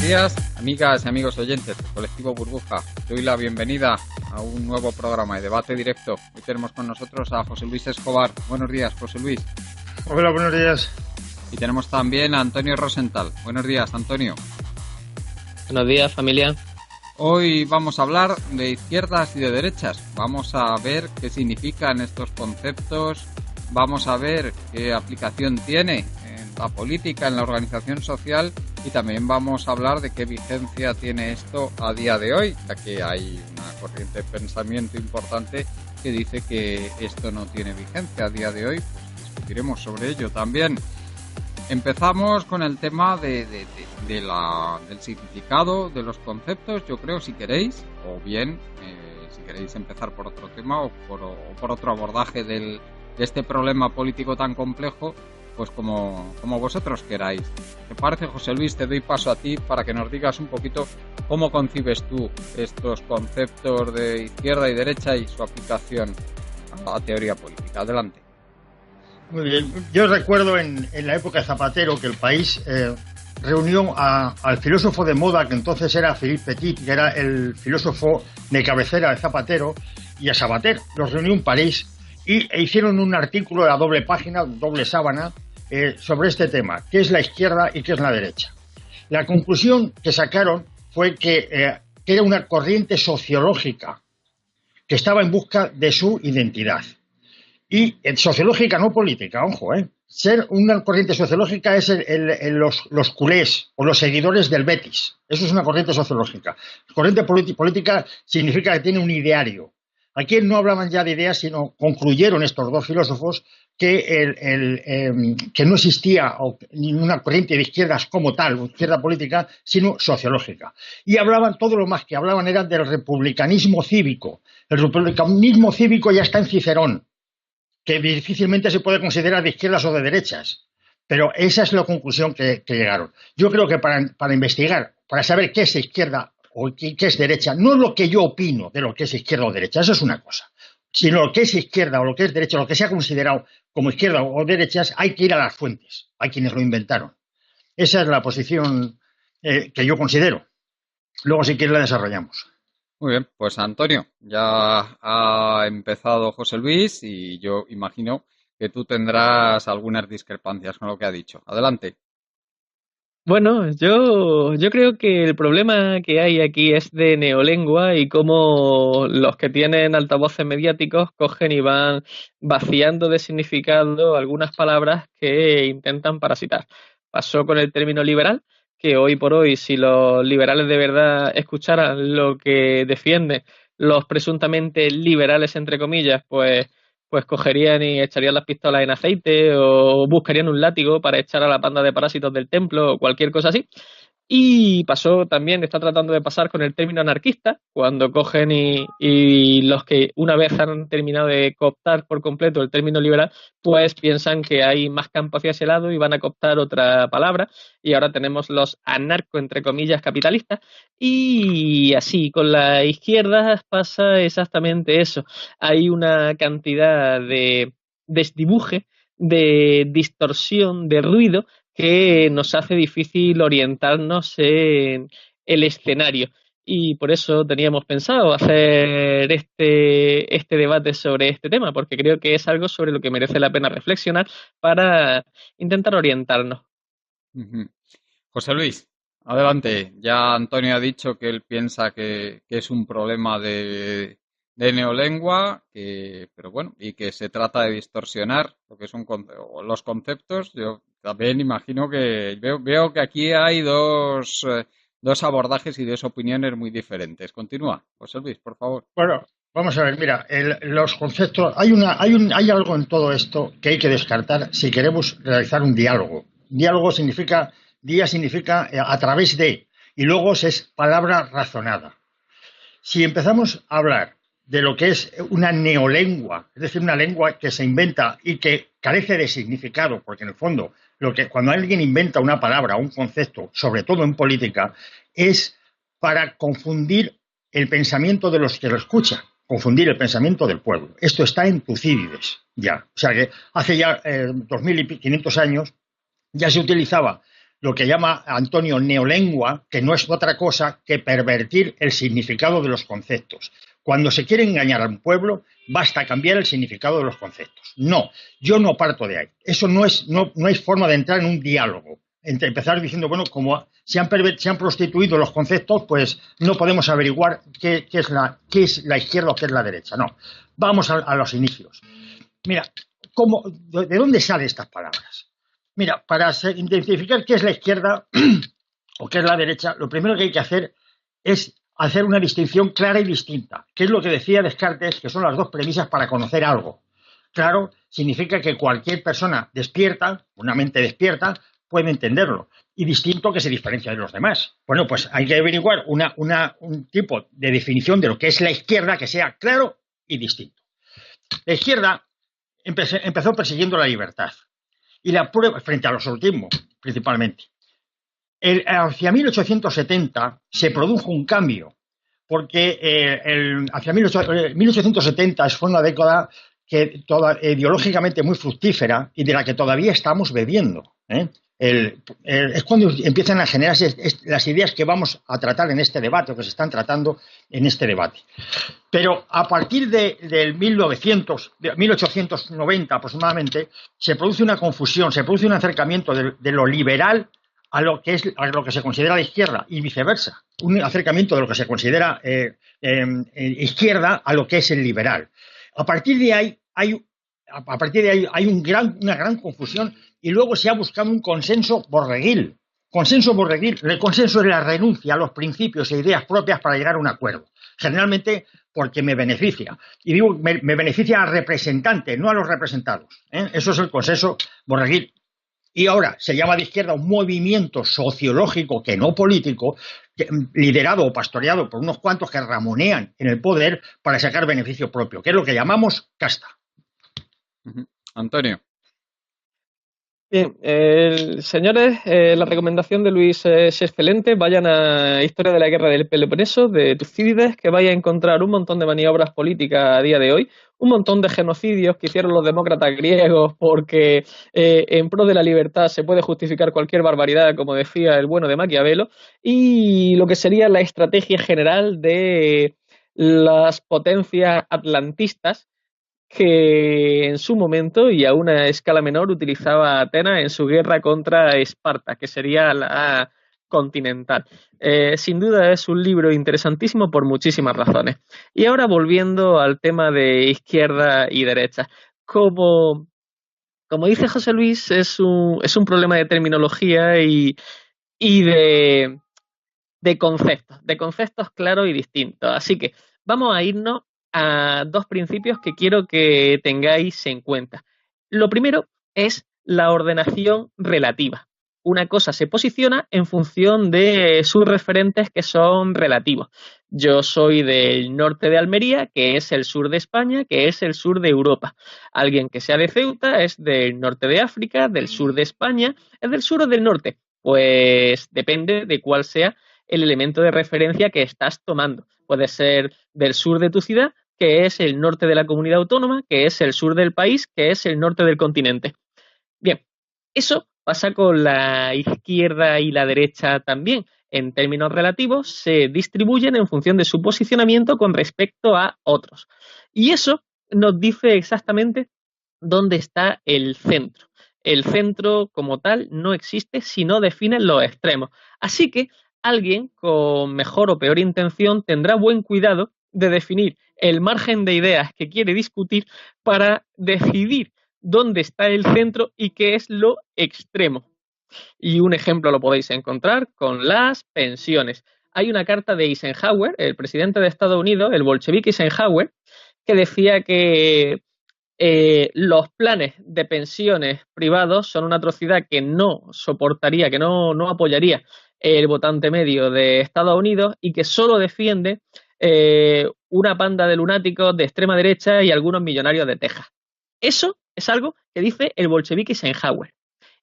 días, amigas y amigos oyentes del Colectivo Burbuja. Doy la bienvenida a un nuevo programa de debate directo. Hoy tenemos con nosotros a José Luis Escobar. Buenos días, José Luis. Hola, buenos días. Y tenemos también a Antonio Rosenthal. Buenos días, Antonio. Buenos días, familia. Hoy vamos a hablar de izquierdas y de derechas. Vamos a ver qué significan estos conceptos. Vamos a ver qué aplicación tiene en la política, en la organización social, y también vamos a hablar de qué vigencia tiene esto a día de hoy, ya que hay una corriente de pensamiento importante que dice que esto no tiene vigencia a día de hoy. Pues discutiremos sobre ello también. Empezamos con el tema del significado de los conceptos, yo creo, si queréis, o bien si queréis empezar por otro tema o por otro abordaje de este problema político tan complejo, pues como vosotros queráis. ¿Te parece, José Luis? Te doy paso a ti para que nos digas un poquito cómo concibes tú estos conceptos de izquierda y derecha y su aplicación a la teoría política. Adelante. Muy bien. Yo recuerdo en la época de Zapatero que El País reunió al filósofo de moda que entonces era Philippe Petit, que era el filósofo de cabecera de Zapatero, y a Sabater. Los reunió en París e hicieron un artículo de a doble página, doble sábana, sobre este tema, qué es la izquierda y qué es la derecha. La conclusión que sacaron fue que era una corriente sociológica que estaba en busca de su identidad. Y sociológica, no política, ojo, Ser una corriente sociológica es los culés o los seguidores del Betis. Eso es una corriente sociológica. Corriente política significa que tiene un ideario. Aquí no hablaban ya de ideas, sino concluyeron estos dos filósofos que no existía ninguna corriente de izquierdas como tal, izquierda política, sino sociológica. Y hablaban, todo lo más que hablaban era del republicanismo cívico. El republicanismo cívico ya está en Cicerón, que difícilmente se puede considerar de izquierdas o de derechas. Pero esa es la conclusión que llegaron. Yo creo que para investigar, para saber qué es izquierda o qué es derecha, no es lo que yo opino de lo que es izquierda o derecha, eso es una cosa, sino lo que es izquierda o lo que es derecha, lo que se ha considerado como izquierda o derechas, hay que ir a las fuentes, a quienes lo inventaron. Esa es la posición que yo considero. Luego, si quieres, la desarrollamos. Muy bien, pues Antonio, ya ha empezado José Luis y yo imagino que tú tendrás algunas discrepancias con lo que ha dicho. Adelante. Bueno, yo creo que el problema que hay aquí es de neolengua y cómo los que tienen altavoces mediáticos cogen y van vaciando de significado algunas palabras que intentan parasitar. Pasó con el término liberal, que hoy por hoy, si los liberales de verdad escucharan lo que defienden los presuntamente liberales, entre comillas, pues cogerían y echarían las pistolas en aceite o buscarían un látigo para echar a la panda de parásitos del templo o cualquier cosa así. Y pasó también, está tratando de pasar con el término anarquista, cuando cogen y los que una vez han terminado de cooptar por completo el término liberal, pues piensan que hay más campo hacia ese lado y van a cooptar otra palabra. Y ahora tenemos los anarco, entre comillas, capitalistas. Y así, con la izquierda pasa exactamente eso. Hay una cantidad de desdibuje, de distorsión, de ruido, que nos hace difícil orientarnos en el escenario. Y por eso teníamos pensado hacer este debate sobre este tema, porque creo que es algo sobre lo que merece la pena reflexionar para intentar orientarnos. José Luis, adelante. Ya Antonio ha dicho que él piensa que es un problema de neolengua, pero bueno, y que se trata de distorsionar lo que son los conceptos. Yo también imagino que veo que aquí hay dos abordajes y dos opiniones muy diferentes. Continúa, José Luis, por favor. Bueno, vamos a ver, mira, los conceptos, hay algo en todo esto que hay que descartar si queremos realizar un diálogo. Diálogo significa a través de, y luego es palabra razonada. Si empezamos a hablar de lo que es una neolengua, es decir, una lengua que se inventa y que carece de significado, porque en el fondo cuando alguien inventa una palabra o un concepto, sobre todo en política, es para confundir el pensamiento de los que lo escuchan, confundir el pensamiento del pueblo. Esto está en Tucídides ya. O sea que hace ya 2500 años ya se utilizaba lo que llama Antonio neolengua, que no es otra cosa que pervertir el significado de los conceptos. Cuando se quiere engañar a un pueblo, basta cambiar el significado de los conceptos. No, yo no parto de ahí. Eso no hay forma de entrar en un diálogo. Empezar diciendo, bueno, como se han prostituido los conceptos, pues no podemos averiguar qué es la izquierda o qué es la derecha. No, vamos a los inicios. Mira, ¿de dónde salen estas palabras? Mira, para identificar qué es la izquierda o qué es la derecha, lo primero que hay que hacer es hacer una distinción clara y distinta, que es lo que decía Descartes, que son las dos premisas para conocer algo. Claro, significa que cualquier persona despierta, una mente despierta, puede entenderlo, y distinto que se diferencia de los demás. Bueno, pues hay que averiguar un tipo de definición de lo que es la izquierda que sea claro y distinto. La izquierda empezó persiguiendo la libertad y la prueba frente al absolutismo, principalmente. Hacia 1870 se produjo un cambio, porque hacia 1870 fue una década ideológicamente muy fructífera y de la que todavía estamos bebiendo. Es cuando empiezan a generarse las ideas que vamos a tratar en este debate, o que se están tratando en este debate. Pero a partir del 1890 aproximadamente, se produce una confusión, se produce un acercamiento de lo liberal a lo que se considera la izquierda y viceversa, un acercamiento de lo que se considera izquierda a lo que es el liberal. A partir de ahí hay una gran confusión y luego se ha buscado un consenso borreguil. El consenso es la renuncia a los principios e ideas propias para llegar a un acuerdo. Generalmente porque me beneficia. Y digo, me beneficia al representante, no a los representados. Eso es el consenso borreguil. Y ahora se llama de izquierda un movimiento sociológico, que no político, liderado o pastoreado por unos cuantos que ramonean en el poder para sacar beneficio propio, que es lo que llamamos casta. Antonio. Bien, señores, la recomendación de Luis es excelente. Vayan a Historia de la Guerra del Peloponeso de Tucídides, que vaya a encontrar un montón de maniobras políticas a día de hoy, un montón de genocidios que hicieron los demócratas griegos porque en pro de la libertad se puede justificar cualquier barbaridad, como decía el bueno de Maquiavelo, y lo que sería la estrategia general de las potencias atlantistas, que en su momento y a una escala menor utilizaba Atenas en su guerra contra Esparta, que sería la continental. Sin duda es un libro interesantísimo por muchísimas razones. Y ahora volviendo al tema de izquierda y derecha. Como dice José Luis, es un problema de terminología y de conceptos claros y distintos. Así que vamos a irnos a dos principios que quiero que tengáis en cuenta. Lo primero es la ordenación relativa. Una cosa se posiciona en función de sus referentes que son relativos. Yo soy del norte de Almería, que es el sur de España, que es el sur de Europa. Alguien que sea de Ceuta es del norte de África, del sur de España, es del sur o del norte. Pues depende de cuál sea el elemento de referencia que estás tomando. Puede ser del sur de tu ciudad, que es el norte de la comunidad autónoma, que es el sur del país, que es el norte del continente. Bien, eso pasa con la izquierda y la derecha también. En términos relativos, se distribuyen en función de su posicionamiento con respecto a otros. Y eso nos dice exactamente dónde está el centro. El centro como tal no existe si no definen los extremos. Así que alguien con mejor o peor intención tendrá buen cuidado de definir el margen de ideas que quiere discutir para decidir dónde está el centro y qué es lo extremo. Y un ejemplo lo podéis encontrar con las pensiones. Hay una carta de Eisenhower, el presidente de Estados Unidos, el bolchevique Eisenhower, que decía que los planes de pensiones privados son una atrocidad que no soportaría, que no apoyaría el votante medio de Estados Unidos y que solo defiende una panda de lunáticos de extrema derecha y algunos millonarios de Texas. Eso es algo que dice el bolchevique Eisenhower.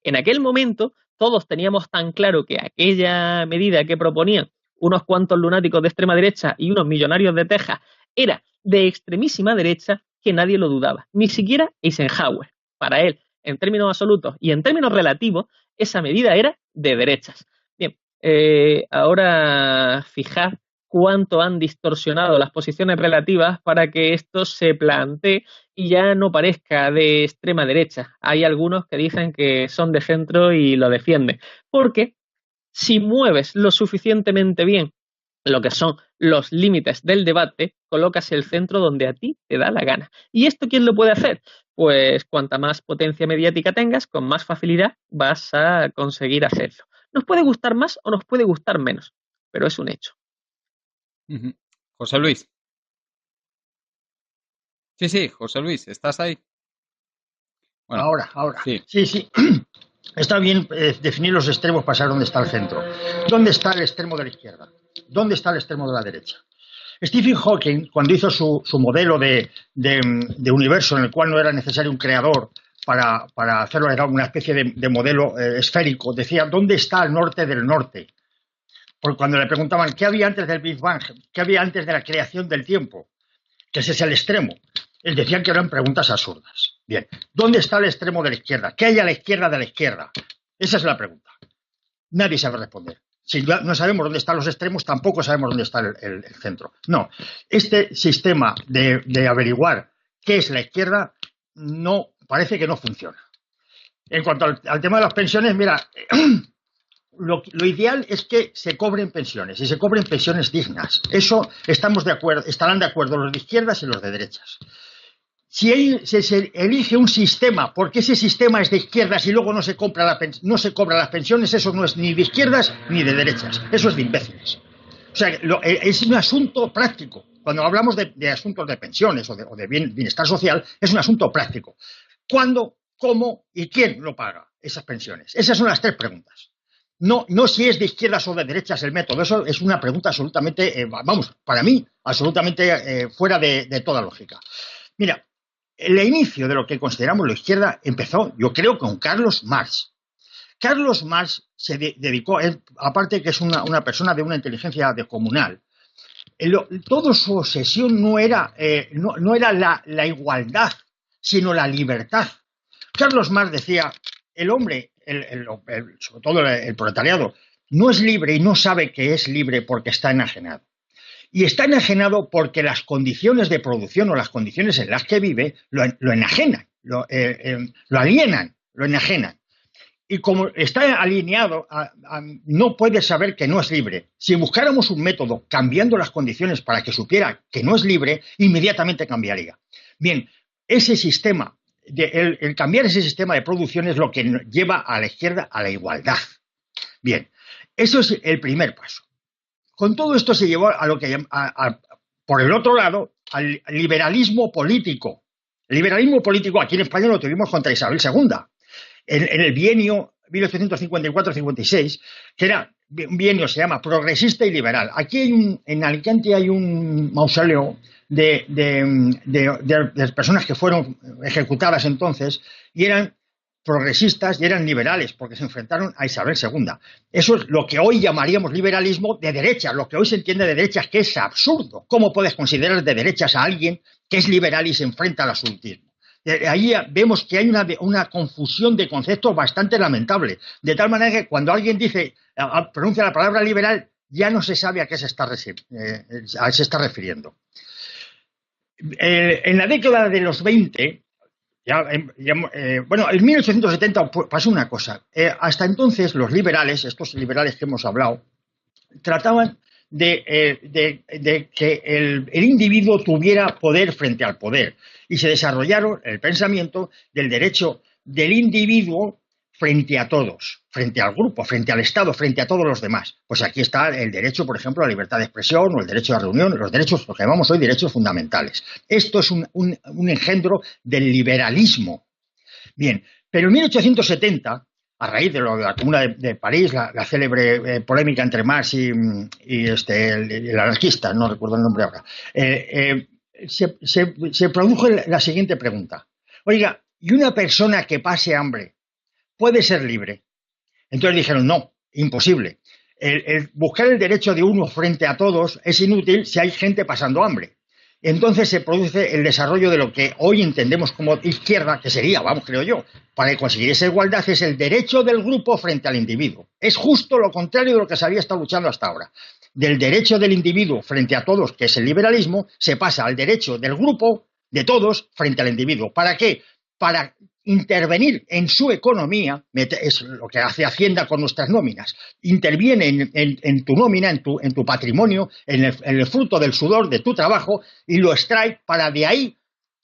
En aquel momento todos teníamos tan claro que aquella medida que proponían unos cuantos lunáticos de extrema derecha y unos millonarios de Texas era de extremísima derecha que nadie lo dudaba, ni siquiera Eisenhower. Para él, en términos absolutos y en términos relativos, esa medida era de derechas. Bien, ahora fijad cuánto han distorsionado las posiciones relativas para que esto se plantee y ya no parezca de extrema derecha. Hay algunos que dicen que son de centro y lo defienden, porque si mueves lo suficientemente bien lo que son los límites del debate, colocas el centro donde a ti te da la gana. ¿Y esto quién lo puede hacer? Pues cuanta más potencia mediática tengas, con más facilidad vas a conseguir hacerlo. Nos puede gustar más o nos puede gustar menos, pero es un hecho. José Luis. Sí, José Luis, ¿estás ahí? Bueno, ahora. Sí. Está bien definir los extremos para saber dónde está el centro. ¿Dónde está el extremo de la izquierda? ¿Dónde está el extremo de la derecha? Stephen Hawking, cuando hizo su modelo de universo en el cual no era necesario un creador para hacerlo, era una especie de modelo esférico, decía, ¿dónde está el norte del norte? Porque cuando le preguntaban, ¿qué había antes del Big Bang? ¿Qué había antes de la creación del tiempo? Que ese es el extremo. Él decía que eran preguntas absurdas. Bien, ¿dónde está el extremo de la izquierda? ¿Qué hay a la izquierda de la izquierda? Esa es la pregunta. Nadie sabe responder. Si no sabemos dónde están los extremos, tampoco sabemos dónde está el centro. No, este sistema de averiguar qué es la izquierda no parece que no funciona. En cuanto al tema de las pensiones, mira, lo ideal es que se cobren pensiones y se cobren pensiones dignas. Eso estamos de acuerdo, estarán de acuerdo los de izquierdas y los de derechas. Si se elige un sistema, porque ese sistema es de izquierdas y luego no se cobra las pensiones, eso no es ni de izquierdas ni de derechas, eso es de imbéciles. O sea, es un asunto práctico. Cuando hablamos de asuntos de pensiones o de bienestar social, es un asunto práctico. ¿Cuándo, cómo y quién lo paga esas pensiones? Esas son las tres preguntas. No si es de izquierdas o de derechas el método, eso es una pregunta absolutamente, para mí, absolutamente fuera de toda lógica. Mira, el inicio de lo que consideramos la izquierda empezó, yo creo, con Carlos Marx. Carlos Marx se dedicó, aparte que es una persona de una inteligencia descomunal, toda su obsesión no era la igualdad, sino la libertad. Carlos Marx decía, el hombre, sobre todo el proletariado, no es libre y no sabe que es libre porque está enajenado. Y está enajenado porque las condiciones de producción o las condiciones en las que vive lo enajenan, lo alienan, lo enajenan. Y como está alineado, no puede saber que no es libre. Si buscáramos un método cambiando las condiciones para que supiera que no es libre, inmediatamente cambiaría. Bien, ese sistema, el cambiar ese sistema de producción es lo que lleva a la izquierda a la igualdad. Bien, eso es el primer paso. Con todo esto se llevó a lo que por el otro lado, al liberalismo político. El liberalismo político aquí en España lo tuvimos contra Isabel II. En el bienio 1854-56, que era un bienio, se llama progresista y liberal. Aquí en Alicante hay un mausoleo de personas que fueron ejecutadas entonces y eran progresistas y eran liberales porque se enfrentaron a Isabel II. Eso es lo que hoy llamaríamos liberalismo de derecha, lo que hoy se entiende de derechas, que es absurdo. ¿Cómo puedes considerar de derechas a alguien que es liberal y se enfrenta al absolutismo? Ahí vemos que hay una confusión de conceptos bastante lamentable, de tal manera que cuando alguien pronuncia la palabra liberal, ya no se sabe a qué se está refiriendo. En la década de los 20, en 1870 pasó una cosa. Hasta entonces los liberales, estos liberales que hemos hablado, trataban de que el individuo tuviera poder frente al poder y se desarrollaron el pensamiento del derecho del individuo frente a todos, frente al grupo, frente al Estado, frente a todos los demás. Pues aquí está el derecho, por ejemplo, a la libertad de expresión o el derecho a reunión, los derechos, lo que llamamos hoy derechos fundamentales. Esto es un engendro del liberalismo. Bien, pero en 1870, a raíz de la Comuna de París, la célebre polémica entre Marx y el anarquista, no recuerdo el nombre ahora, se produjo la siguiente pregunta. Oiga, ¿y una persona que pase hambre puede ser libre? Entonces dijeron, no, imposible. El buscar el derecho de uno frente a todos es inútil si hay gente pasando hambre. entonces se produce el desarrollo de lo que hoy entendemos como izquierda, que sería, vamos, creo yo, para conseguir esa igualdad es el derecho del grupo frente al individuo. Es justo lo contrario de lo que se había estado luchando hasta ahora. Del derecho del individuo frente a todos, que es el liberalismo, se pasa al derecho del grupo, de todos, frente al individuo. ¿Para qué? Para intervenir en su economía, es lo que hace Hacienda con nuestras nóminas, interviene en tu nómina, en tu patrimonio, en el fruto del sudor de tu trabajo y lo extrae para de ahí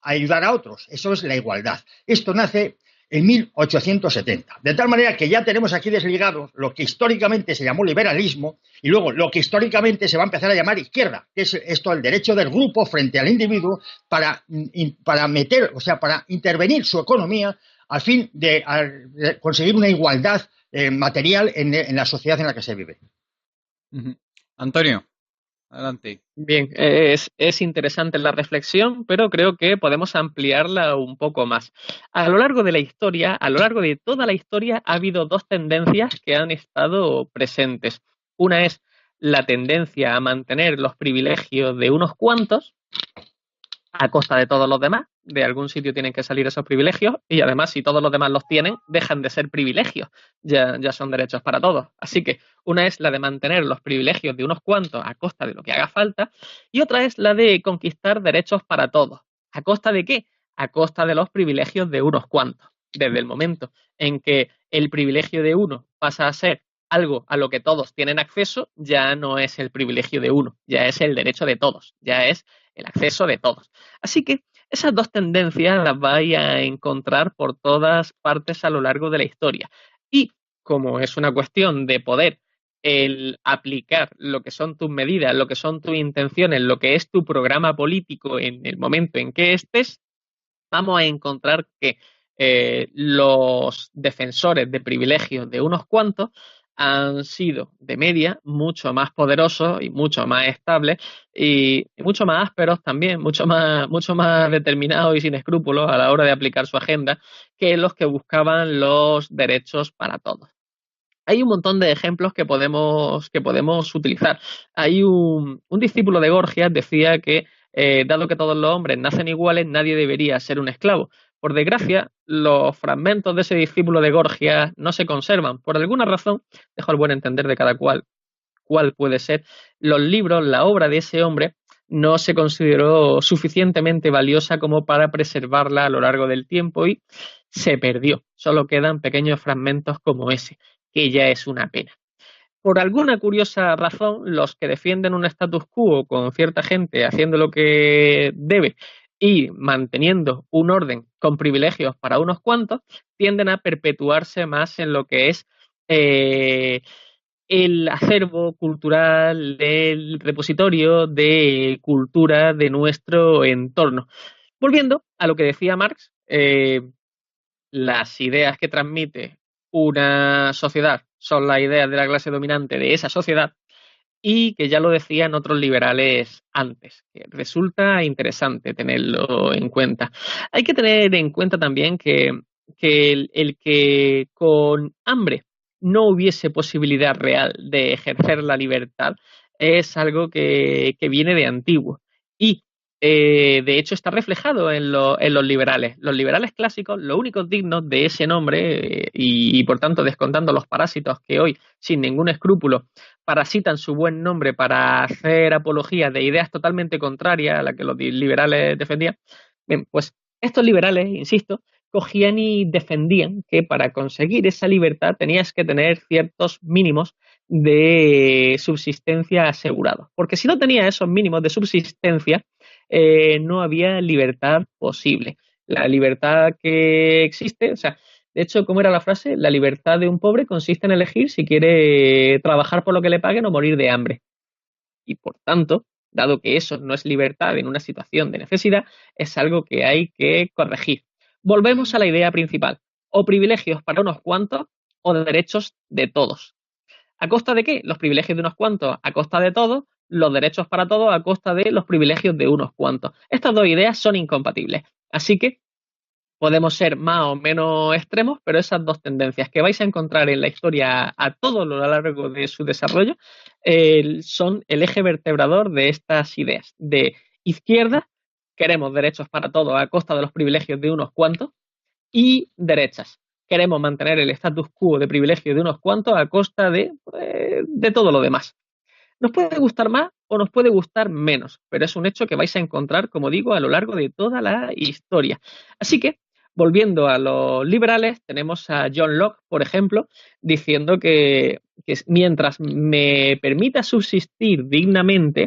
ayudar a otros. Eso es la igualdad. Esto nace en 1870. De tal manera que ya tenemos aquí desligados lo que históricamente se llamó liberalismo y luego lo que históricamente se va a empezar a llamar izquierda, que es esto, el derecho del grupo frente al individuo para meter, o sea, para intervenir su economía al fin de conseguir una igualdad material en la sociedad en la que se vive. Antonio, adelante. Bien, es interesante la reflexión, pero creo que podemos ampliarla un poco más. A lo largo de la historia, a lo largo de toda la historia, ha habido dos tendencias que han estado presentes. Una es la tendencia a mantener los privilegios de unos cuantos a costa de todos los demás. De algún sitio tienen que salir esos privilegios y además si todos los demás los tienen, dejan de ser privilegios, ya son derechos para todos. Así que una es la de mantener los privilegios de unos cuantos a costa de lo que haga falta y otra es la de conquistar derechos para todos. ¿A costa de qué? A costa de los privilegios de unos cuantos. Desde el momento en que el privilegio de uno pasa a ser algo a lo que todos tienen acceso, ya no es el privilegio de uno, ya es el derecho de todos, ya es el acceso de todos. Así que esas dos tendencias las vais a encontrar por todas partes a lo largo de la historia. Y como es una cuestión de poder el aplicar lo que son tus medidas, lo que son tus intenciones, lo que es tu programa político en el momento en que estés, vamos a encontrar que los defensores de privilegios de unos cuantos han sido de media mucho más poderosos y mucho más estables y mucho más ásperos también, mucho más determinados y sin escrúpulos a la hora de aplicar su agenda que los que buscaban los derechos para todos. Hay un montón de ejemplos que podemos utilizar. Hay un discípulo de Gorgias decía que dado que todos los hombres nacen iguales, nadie debería ser un esclavo. Por desgracia, los fragmentos de ese discípulo de Gorgias no se conservan. Por alguna razón, dejo al buen entender de cada cual puede ser, los libros, la obra de ese hombre no se consideró suficientemente valiosa como para preservarla a lo largo del tiempo y se perdió. Solo quedan pequeños fragmentos como ese, que ya es una pena. Por alguna curiosa razón, los que defienden un status quo con cierta gente haciendo lo que debe y manteniendo un orden con privilegios para unos cuantos, tienden a perpetuarse más en lo que es el acervo cultural, el repositorio de cultura de nuestro entorno. Volviendo a lo que decía Marx, las ideas que transmite una sociedad son las ideas de la clase dominante de esa sociedad y que ya lo decían otros liberales antes, que resulta interesante tenerlo en cuenta. Hay que tener en cuenta también que el que con hambre no hubiese posibilidad real de ejercer la libertad es algo que viene de antiguo y de hecho está reflejado en los liberales. Los liberales clásicos, los únicos dignos de ese nombre y por tanto descontando los parásitos que hoy sin ningún escrúpulo parasitan su buen nombre para hacer apología de ideas totalmente contrarias a las que los liberales defendían, bien, pues estos liberales, insisto, cogían y defendían que para conseguir esa libertad tenías que tener ciertos mínimos de subsistencia asegurados. Porque si no tenías esos mínimos de subsistencia, no había libertad posible. La libertad que existe, o sea, de hecho, ¿cómo era la frase? La libertad de un pobre consiste en elegir si quiere trabajar por lo que le paguen o morir de hambre. Y por tanto, dado que eso no es libertad en una situación de necesidad, es algo que hay que corregir. Volvemos a la idea principal, o privilegios para unos cuantos o derechos de todos. ¿A costa de qué? Los privilegios de unos cuantos a costa de todos, los derechos para todos a costa de los privilegios de unos cuantos. Estas dos ideas son incompatibles. Así que podemos ser más o menos extremos, pero esas dos tendencias que vais a encontrar en la historia a todo lo largo de su desarrollo son el eje vertebrador de estas ideas, de izquierda queremos derechos para todos a costa de los privilegios de unos cuantos, y derechas. Queremos mantener el status quo de privilegios de unos cuantos a costa de todo lo demás. Nos puede gustar más o nos puede gustar menos, pero es un hecho que vais a encontrar, como digo, a lo largo de toda la historia. Así que, volviendo a los liberales, tenemos a John Locke, por ejemplo, diciendo que mientras me permita subsistir dignamente,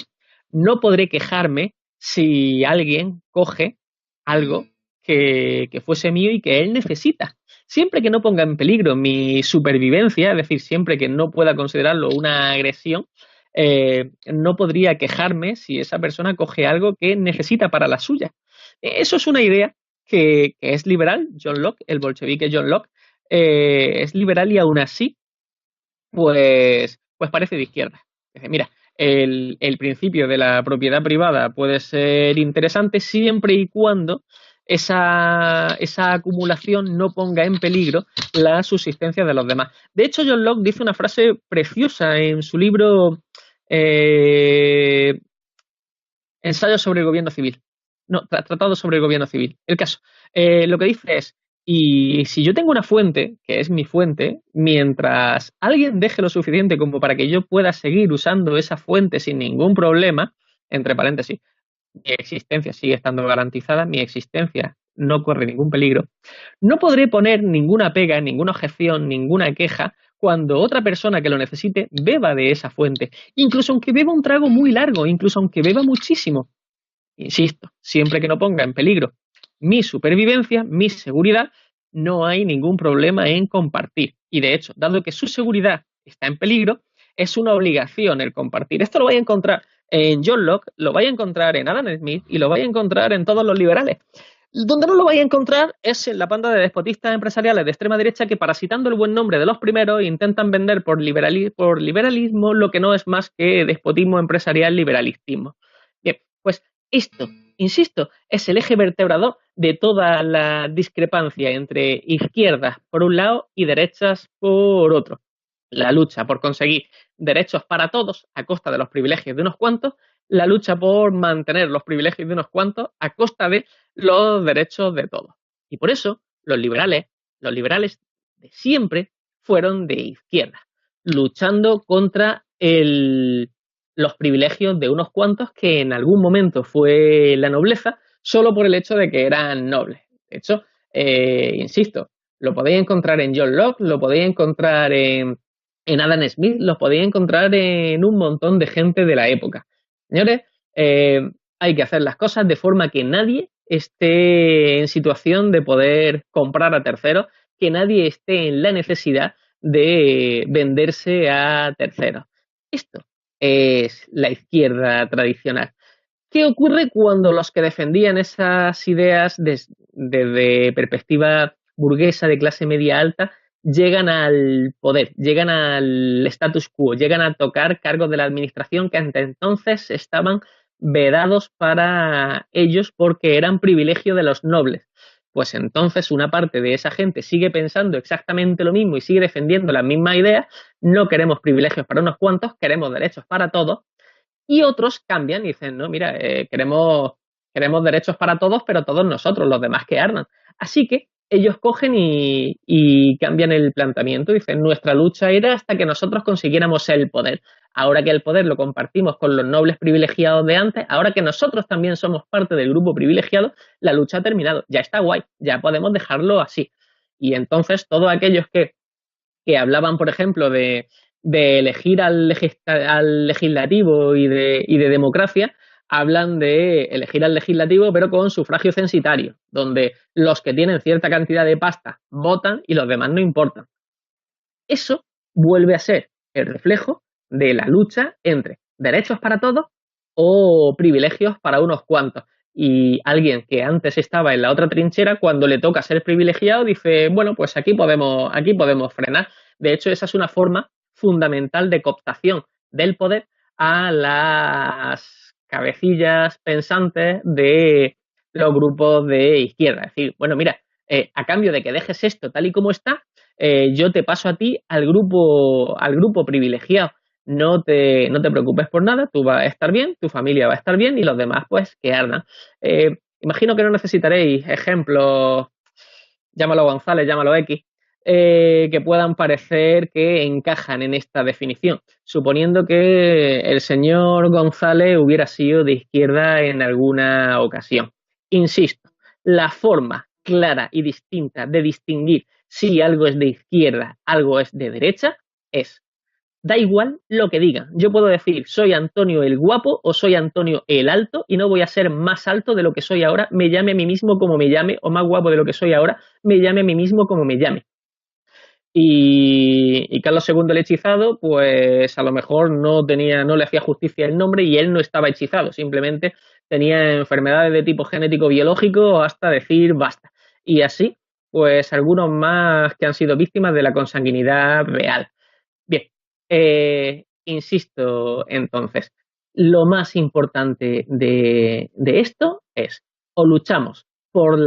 no podré quejarme si alguien coge algo que fuese mío y que él necesita. Siempre que no ponga en peligro mi supervivencia, es decir, siempre que no pueda considerarlo una agresión, no podría quejarme si esa persona coge algo que necesita para la suya. Eso es una idea que es liberal. John Locke, el bolchevique John Locke, es liberal y aún así, pues parece de izquierda. Dice, mira, el principio de la propiedad privada puede ser interesante siempre y cuando esa acumulación no ponga en peligro la subsistencia de los demás. De hecho, John Locke dice una frase preciosa en su libro Ensayo sobre el gobierno civil. No, Tratado sobre el gobierno civil. El caso. Lo que dice es, y si yo tengo una fuente, que es mi fuente, mientras alguien deje lo suficiente como para que yo pueda seguir usando esa fuente sin ningún problema, entre paréntesis, mi existencia sigue estando garantizada, mi existencia no corre ningún peligro, no podré poner ninguna pega, ninguna objeción, ninguna queja cuando otra persona que lo necesite beba de esa fuente, incluso aunque beba un trago muy largo, incluso aunque beba muchísimo. Insisto, siempre que no ponga en peligro mi supervivencia, mi seguridad, no hay ningún problema en compartir. Y de hecho, dado que su seguridad está en peligro, es una obligación el compartir. Esto lo vais a encontrar en John Locke, lo vais a encontrar en Adam Smith y lo vais a encontrar en todos los liberales. Donde no lo vais a encontrar es en la panda de despotistas empresariales de extrema derecha que, parasitando el buen nombre de los primeros, intentan vender por liberalismo lo que no es más que despotismo empresarial, liberalismo. Bien, pues esto, insisto, es el eje vertebrador de toda la discrepancia entre izquierdas por un lado y derechas por otro. La lucha por conseguir derechos para todos a costa de los privilegios de unos cuantos, la lucha por mantener los privilegios de unos cuantos a costa de los derechos de todos. Y por eso los liberales de siempre fueron de izquierda, luchando contra los privilegios de unos cuantos que en algún momento fue la nobleza solo por el hecho de que eran nobles. De hecho, insisto, lo podéis encontrar en John Locke, lo podéis encontrar en Adam Smith, lo podéis encontrar en un montón de gente de la época. Señores, hay que hacer las cosas de forma que nadie esté en situación de poder comprar a terceros, que nadie esté en la necesidad de venderse a terceros. Esto es la izquierda tradicional. ¿Qué ocurre cuando los que defendían esas ideas desde perspectiva burguesa de clase media alta llegan al poder, llegan al status quo, llegan a tocar cargos de la administración que hasta entonces estaban vedados para ellos porque eran privilegio de los nobles? Pues entonces una parte de esa gente sigue pensando exactamente lo mismo y sigue defendiendo las mismas ideas. No queremos privilegios para unos cuantos, queremos derechos para todos. Y otros cambian y dicen, no, mira, queremos derechos para todos, pero todos nosotros, los demás que ardan. Así que ellos cogen y cambian el planteamiento. Dicen, nuestra lucha era hasta que nosotros consiguiéramos el poder. Ahora que el poder lo compartimos con los nobles privilegiados de antes, ahora que nosotros también somos parte del grupo privilegiado, la lucha ha terminado. Ya está guay, ya podemos dejarlo así. Y entonces todos aquellos que hablaban, por ejemplo, de elegir al legislativo y de democracia, hablan de elegir al legislativo pero con sufragio censitario, donde los que tienen cierta cantidad de pasta votan y los demás no importan. Eso vuelve a ser el reflejo de la lucha entre derechos para todos o privilegios para unos cuantos. Y alguien que antes estaba en la otra trinchera, cuando le toca ser privilegiado, dice, bueno, pues aquí podemos frenar. De hecho, esa es una forma fundamental de cooptación del poder a las cabecillas pensantes de los grupos de izquierda. Es decir, bueno, mira, a cambio de que dejes esto tal y como está, yo te paso a ti al grupo privilegiado. No te preocupes por nada, tú vas a estar bien, tu familia va a estar bien y los demás pues que ardan. Imagino que no necesitaréis ejemplos, llámalo González, llámalo X, que puedan parecer que encajan en esta definición, suponiendo que el señor González hubiera sido de izquierda en alguna ocasión. Insisto, la forma clara y distinta de distinguir si algo es de izquierda, algo es de derecha, es: da igual lo que digan. Yo puedo decir soy Antonio el guapo o soy Antonio el alto y no voy a ser más alto de lo que soy ahora, me llame a mí mismo como me llame, o más guapo de lo que soy ahora, me llame a mí mismo como me llame. Y Carlos II el hechizado, pues a lo mejor no le hacía justicia el nombre y él no estaba hechizado, simplemente tenía enfermedades de tipo genético biológico hasta decir basta. Y así, pues algunos más que han sido víctimas de la consanguinidad real. Bien, insisto entonces, lo más importante de esto es: o luchamos por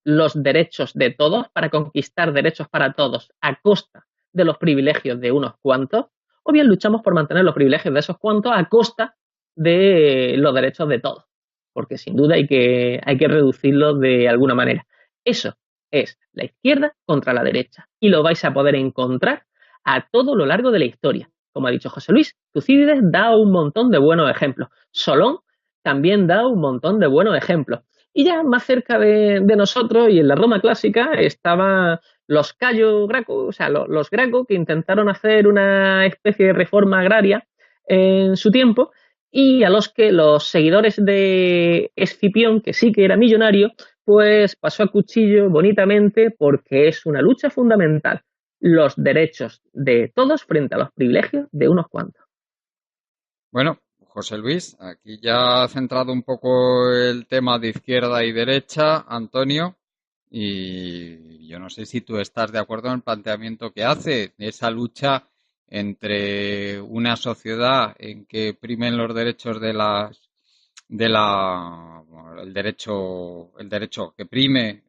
los derechos de todos, para conquistar derechos para todos a costa de los privilegios de unos cuantos, o bien luchamos por mantener los privilegios de esos cuantos a costa de los derechos de todos, porque sin duda hay que reducirlos de alguna manera. Eso es la izquierda contra la derecha, y lo vais a poder encontrar a todo lo largo de la historia. Como ha dicho José Luis, Tucídides da un montón de buenos ejemplos. Solón también da un montón de buenos ejemplos. Y ya más cerca de nosotros, y en la Roma clásica, estaban los Cayo Graco, o sea, los Graco, que intentaron hacer una especie de reforma agraria en su tiempo, y a los que los seguidores de Escipión, que sí que era millonario, pues pasó a cuchillo bonitamente, porque es una lucha fundamental: los derechos de todos frente a los privilegios de unos cuantos. Bueno, José Luis, aquí ya ha centrado un poco el tema de izquierda y derecha, Antonio, y yo no sé si tú estás de acuerdo en el planteamiento que hace, esa lucha entre una sociedad en que primen los derechos el derecho que prime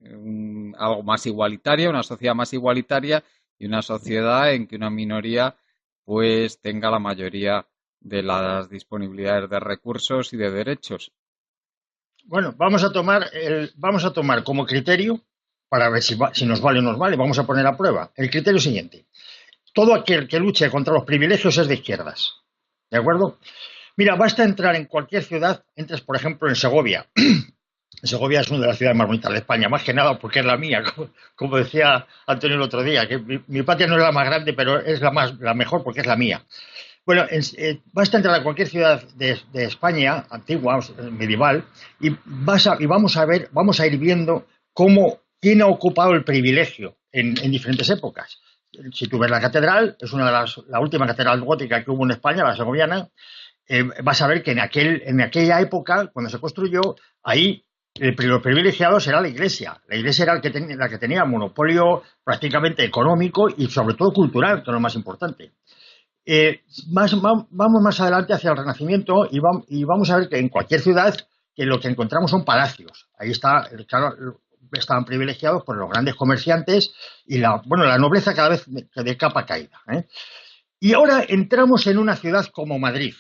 algo más igualitario, una sociedad más igualitaria, y una sociedad en que una minoría pues tenga la mayoría de las disponibilidades de recursos y de derechos. Bueno, vamos a tomar como criterio, para ver si nos vale o nos vale, vamos a poner a prueba el criterio siguiente: todo aquel que luche contra los privilegios es de izquierdas, ¿de acuerdo? Mira, basta entrar en cualquier ciudad, entres por ejemplo en Segovia. Segovia es una de las ciudades más bonitas de España, más que nada porque es la mía, como decía Antonio el otro día, que mi patria no es la más grande, pero es la mejor porque es la mía. Bueno, basta entrar a cualquier ciudad de España antigua, medieval, y vamos a ir viendo quién ha ocupado el privilegio en diferentes épocas. Si tú ves la catedral, es la última catedral gótica que hubo en España, la segoviana. Vas a ver que en aquella época, cuando se construyó, ahí los privilegiados era la Iglesia. La Iglesia era la que tenía monopolio prácticamente económico y sobre todo cultural, que es lo más importante. Vamos más adelante hacia el Renacimiento y vamos a ver que en cualquier ciudad que lo que encontramos son palacios. Ahí está, claro, estaban privilegiados por los grandes comerciantes y la nobleza cada vez de capa caída. Y ahora entramos en una ciudad como Madrid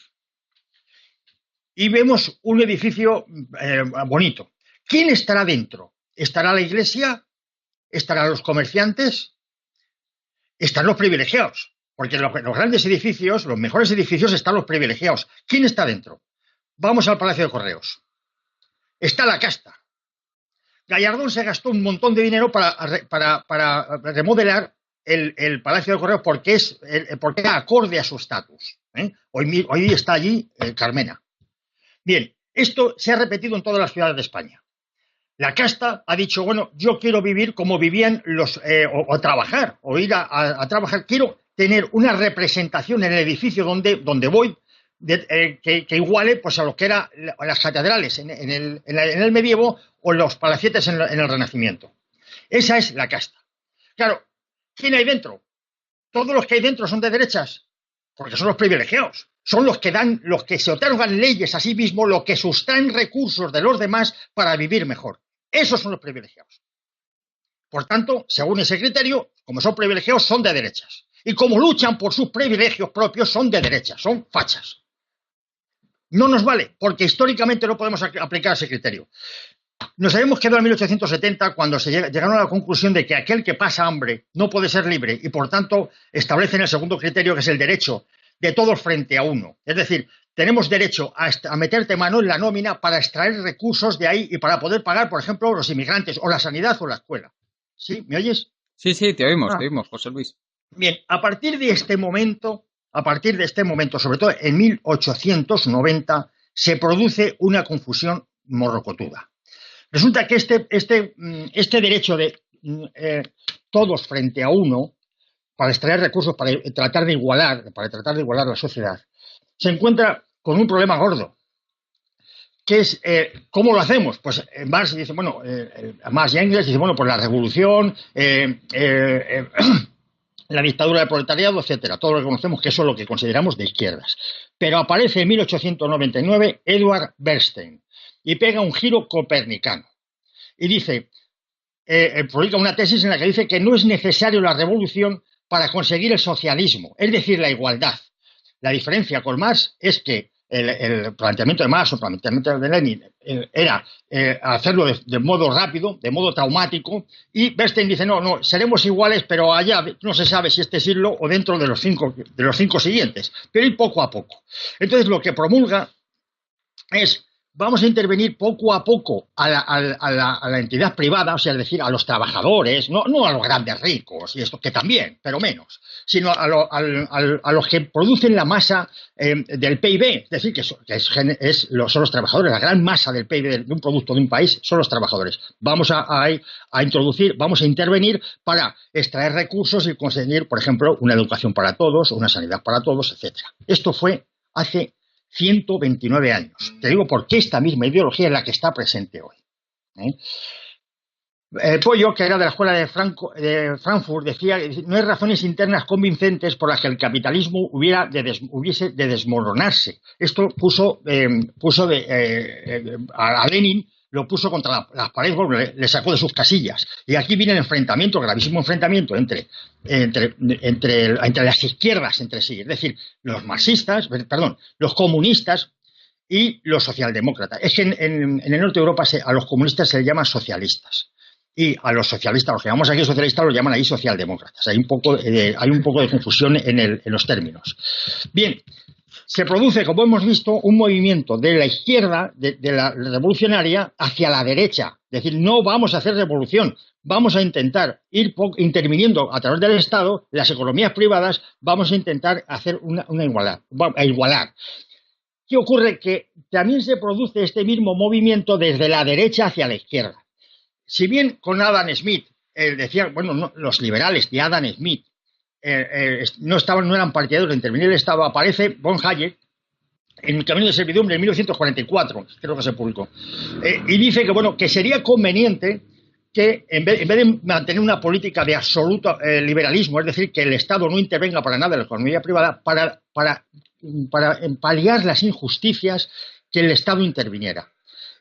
y vemos un edificio bonito. ¿Quién estará dentro? ¿Estará la Iglesia? ¿Estarán los comerciantes? ¿Están los privilegiados? Porque los grandes edificios, los mejores edificios, están los privilegiados. ¿Quién está dentro? Vamos al Palacio de Correos. Está la casta. Gallardón se gastó un montón de dinero para remodelar el Palacio de Correos porque era acorde a su estatus. Hoy está allí Carmena. Bien, esto se ha repetido en todas las ciudades de España. La casta ha dicho, bueno, yo quiero vivir como vivían o trabajar, o ir a trabajar. Quiero tener una representación en el edificio donde voy que iguale pues, a lo que eran las catedrales en el medievo o los palacetes en el Renacimiento. Esa es la casta. Claro, ¿quién hay dentro? Todos los que hay dentro son de derechas, porque son los privilegiados. Son los que se otorgan leyes a sí mismos, los que sustraen recursos de los demás para vivir mejor. Esos son los privilegiados. Por tanto, según ese criterio, como son privilegiados, son de derechas. Y como luchan por sus privilegios propios, son de derechas, son fachas. No nos vale, porque históricamente no podemos aplicar ese criterio. Nos habíamos quedado en 1870 cuando se llegaron a la conclusión de que aquel que pasa hambre no puede ser libre y, por tanto, establecen el segundo criterio, que es el derecho de todos frente a uno. Es decir, tenemos derecho a meterte mano en la nómina para extraer recursos de ahí y para poder pagar, por ejemplo, los inmigrantes o la sanidad o la escuela. ¿Sí? ¿Me oyes? Sí, te oímos, José Luis. Bien, a partir de este momento, sobre todo en 1890, se produce una confusión morrocotuda. Resulta que este derecho de todos frente a uno, para extraer recursos, para tratar de igualar la sociedad, se encuentra con un problema gordo, que es ¿cómo lo hacemos? Pues Marx dice, bueno, Marx y Engels dice, bueno, pues la revolución, la dictadura del proletariado, etcétera. Todo lo que conocemos, que eso es lo que consideramos de izquierdas. Pero aparece en 1899 Edward Bernstein y pega un giro copernicano. Y dice, publica una tesis en la que dice que no es necesario la revolución para conseguir el socialismo, es decir, la igualdad. La diferencia con Marx es que el planteamiento de Marx o el planteamiento de Lenin era hacerlo de modo rápido, de modo traumático, y Bernstein dice, no, seremos iguales, pero allá no se sabe si este siglo o dentro de los cinco siguientes, pero ir poco a poco. Entonces lo que promulga es, vamos a intervenir poco a poco a la entidad privada, o sea, es decir, a los trabajadores, no a los grandes ricos, y esto que también, pero menos, sino a los que producen la masa del PIB, es decir, que son los trabajadores, la gran masa del PIB de un producto de un país son los trabajadores. Vamos a intervenir para extraer recursos y conseguir, por ejemplo, una educación para todos, una sanidad para todos, etcétera. Esto fue hace 129 años. Te digo por qué esta misma ideología es la que está presente hoy. Pollo, que era de la escuela de Frankfurt, decía que no hay razones internas convincentes por las que el capitalismo hubiese de desmoronarse. Esto a Lenin lo puso contra las paredes, le sacó de sus casillas. Y aquí viene el enfrentamiento, el gravísimo enfrentamiento entre las izquierdas entre sí. Es decir, los comunistas y los socialdemócratas. Es que en el norte de Europa a los comunistas se les llama socialistas. Y a los socialistas, los que llamamos aquí socialistas, los llaman ahí socialdemócratas. Hay un poco de confusión en los términos. Bien. Se produce, como hemos visto, un movimiento de la izquierda, de la revolucionaria, hacia la derecha. Es decir, no vamos a hacer revolución, vamos a intentar ir interviniendo a través del Estado, las economías privadas, vamos a intentar hacer igualar. ¿Qué ocurre? Que también se produce este mismo movimiento desde la derecha hacia la izquierda. Si bien con Adam Smith, decía, los liberales de Adam Smith, no eran partidarios de intervenir el Estado, aparece von Hayek en el Camino de Servidumbre en 1944, creo que se publicó, y dice que sería conveniente que en vez de mantener una política de absoluto liberalismo, es decir, que el Estado no intervenga para nada en la economía privada, para paliar las injusticias, que el Estado interviniera.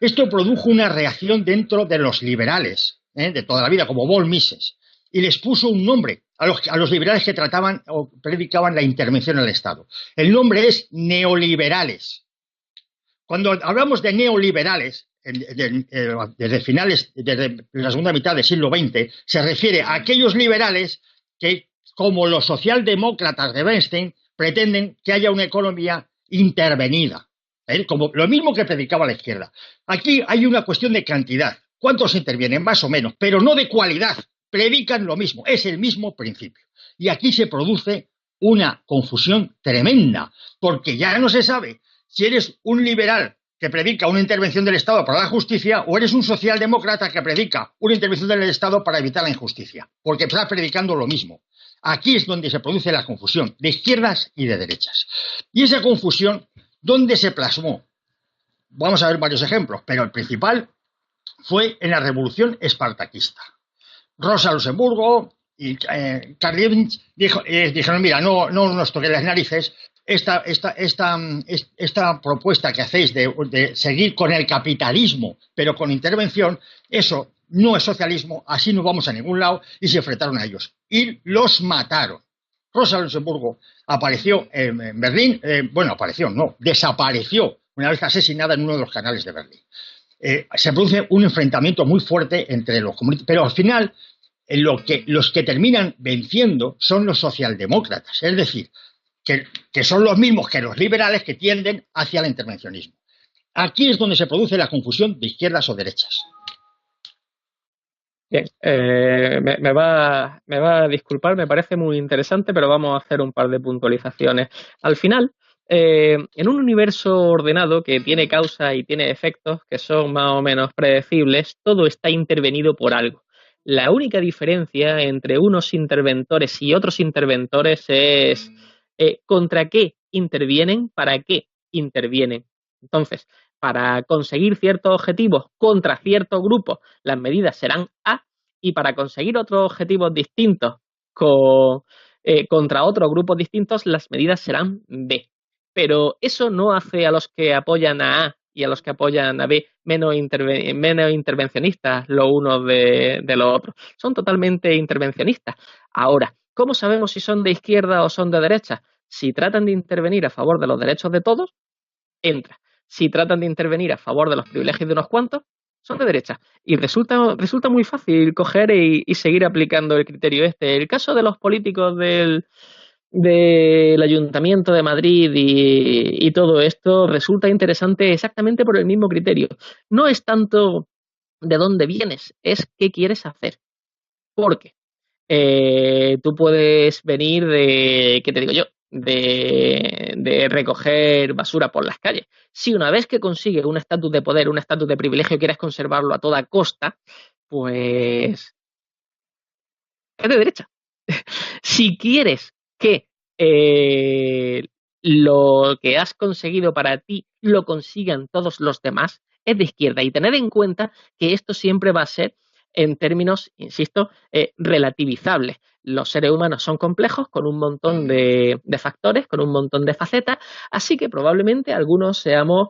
Esto produjo una reacción dentro de los liberales de toda la vida, como von Mises, y les puso un nombre a los liberales que trataban o predicaban la intervención en el Estado. El nombre es neoliberales. Cuando hablamos de neoliberales, desde la segunda mitad del siglo XX, se refiere a aquellos liberales que, como los socialdemócratas de Bernstein, pretenden que haya una economía intervenida. Como lo mismo que predicaba la izquierda. Aquí hay una cuestión de cantidad. ¿Cuántos intervienen? Más o menos, pero no de cualidad. Predican lo mismo, es el mismo principio. Y aquí se produce una confusión tremenda, porque ya no se sabe si eres un liberal que predica una intervención del Estado para la justicia o eres un socialdemócrata que predica una intervención del Estado para evitar la injusticia, porque estás predicando lo mismo. Aquí es donde se produce la confusión de izquierdas y de derechas. Y esa confusión, ¿dónde se plasmó? Vamos a ver varios ejemplos, pero el principal fue en la Revolución Espartaquista. Rosa Luxemburgo y Karl Liebknecht dijeron, mira, no nos toquéis las narices, esta propuesta que hacéis de seguir con el capitalismo, pero con intervención, eso no es socialismo, así no vamos a ningún lado, y se enfrentaron a ellos. Y los mataron. Rosa Luxemburgo apareció en Berlín, desapareció una vez asesinada en uno de los canales de Berlín. Se produce un enfrentamiento muy fuerte entre los comunistas, pero al final los que terminan venciendo son los socialdemócratas, es decir, que son los mismos que los liberales que tienden hacia el intervencionismo. Aquí es donde se produce la confusión de izquierdas o derechas. Bien, me va a disculpar, me parece muy interesante, pero vamos a hacer un par de puntualizaciones. Al final, en un universo ordenado que tiene causa y tiene efectos que son más o menos predecibles, todo está intervenido por algo. La única diferencia entre unos interventores y otros interventores es contra qué intervienen, para qué intervienen. Entonces, para conseguir ciertos objetivos contra ciertos grupos, las medidas serán A, y para conseguir otros objetivos distintos contra otros grupos distintos, las medidas serán B. Pero eso no hace a los que apoyan a A y a los que apoyan a B menos intervencionistas los unos de los otros. Son totalmente intervencionistas. Ahora, ¿cómo sabemos si son de izquierda o son de derecha? Si tratan de intervenir a favor de los derechos de todos, entra. Si tratan de intervenir a favor de los privilegios de unos cuantos, son de derecha. Y resulta muy fácil coger y seguir aplicando el criterio este. El caso de los políticos del Ayuntamiento de Madrid y todo esto resulta interesante exactamente por el mismo criterio. No es tanto de dónde vienes, es qué quieres hacer. Porque tú puedes venir de, ¿qué te digo yo? De recoger basura por las calles. Si una vez que consigues un estatus de poder, un estatus de privilegio, quieres conservarlo a toda costa, pues es de derecha. Si quieres que lo que has conseguido para ti lo consigan todos los demás, es de izquierda. Y tened en cuenta que esto siempre va a ser en términos, insisto, relativizables. Los seres humanos son complejos con un montón de factores, con un montón de facetas, así que probablemente algunos seamos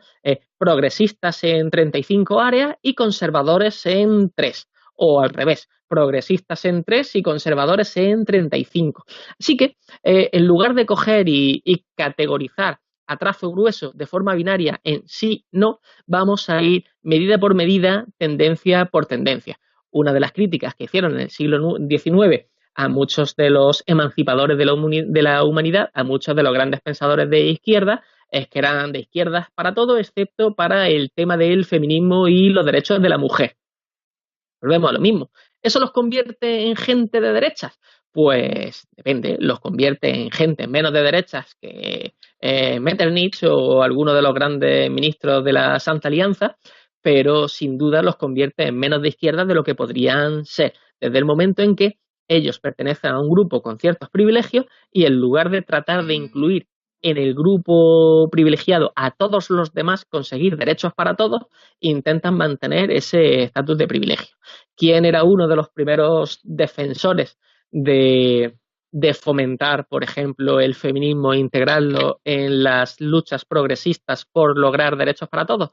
progresistas en 35 áreas y conservadores en 3, o al revés, progresistas en 3 y conservadores en 35. Así que en lugar de coger y categorizar a trazo grueso de forma binaria en sí, no, vamos a ir medida por medida, tendencia por tendencia. Una de las críticas que hicieron en el siglo XIX a muchos de los emancipadores de la humanidad, a muchos de los grandes pensadores de izquierda, es que eran de izquierdas para todo, excepto para el tema del feminismo y los derechos de la mujer. Volvemos a lo mismo. ¿Eso los convierte en gente de derechas? Pues depende, los convierte en gente menos de derechas que Metternich o alguno de los grandes ministros de la Santa Alianza, pero sin duda los convierte en menos de izquierda de lo que podrían ser, desde el momento en que ellos pertenecen a un grupo con ciertos privilegios y en lugar de tratar de incluir en el grupo privilegiado a todos los demás, conseguir derechos para todos, intentan mantener ese estatus de privilegio. ¿Quién era uno de los primeros defensores de fomentar, por ejemplo, el feminismo e integrarlo en las luchas progresistas por lograr derechos para todos?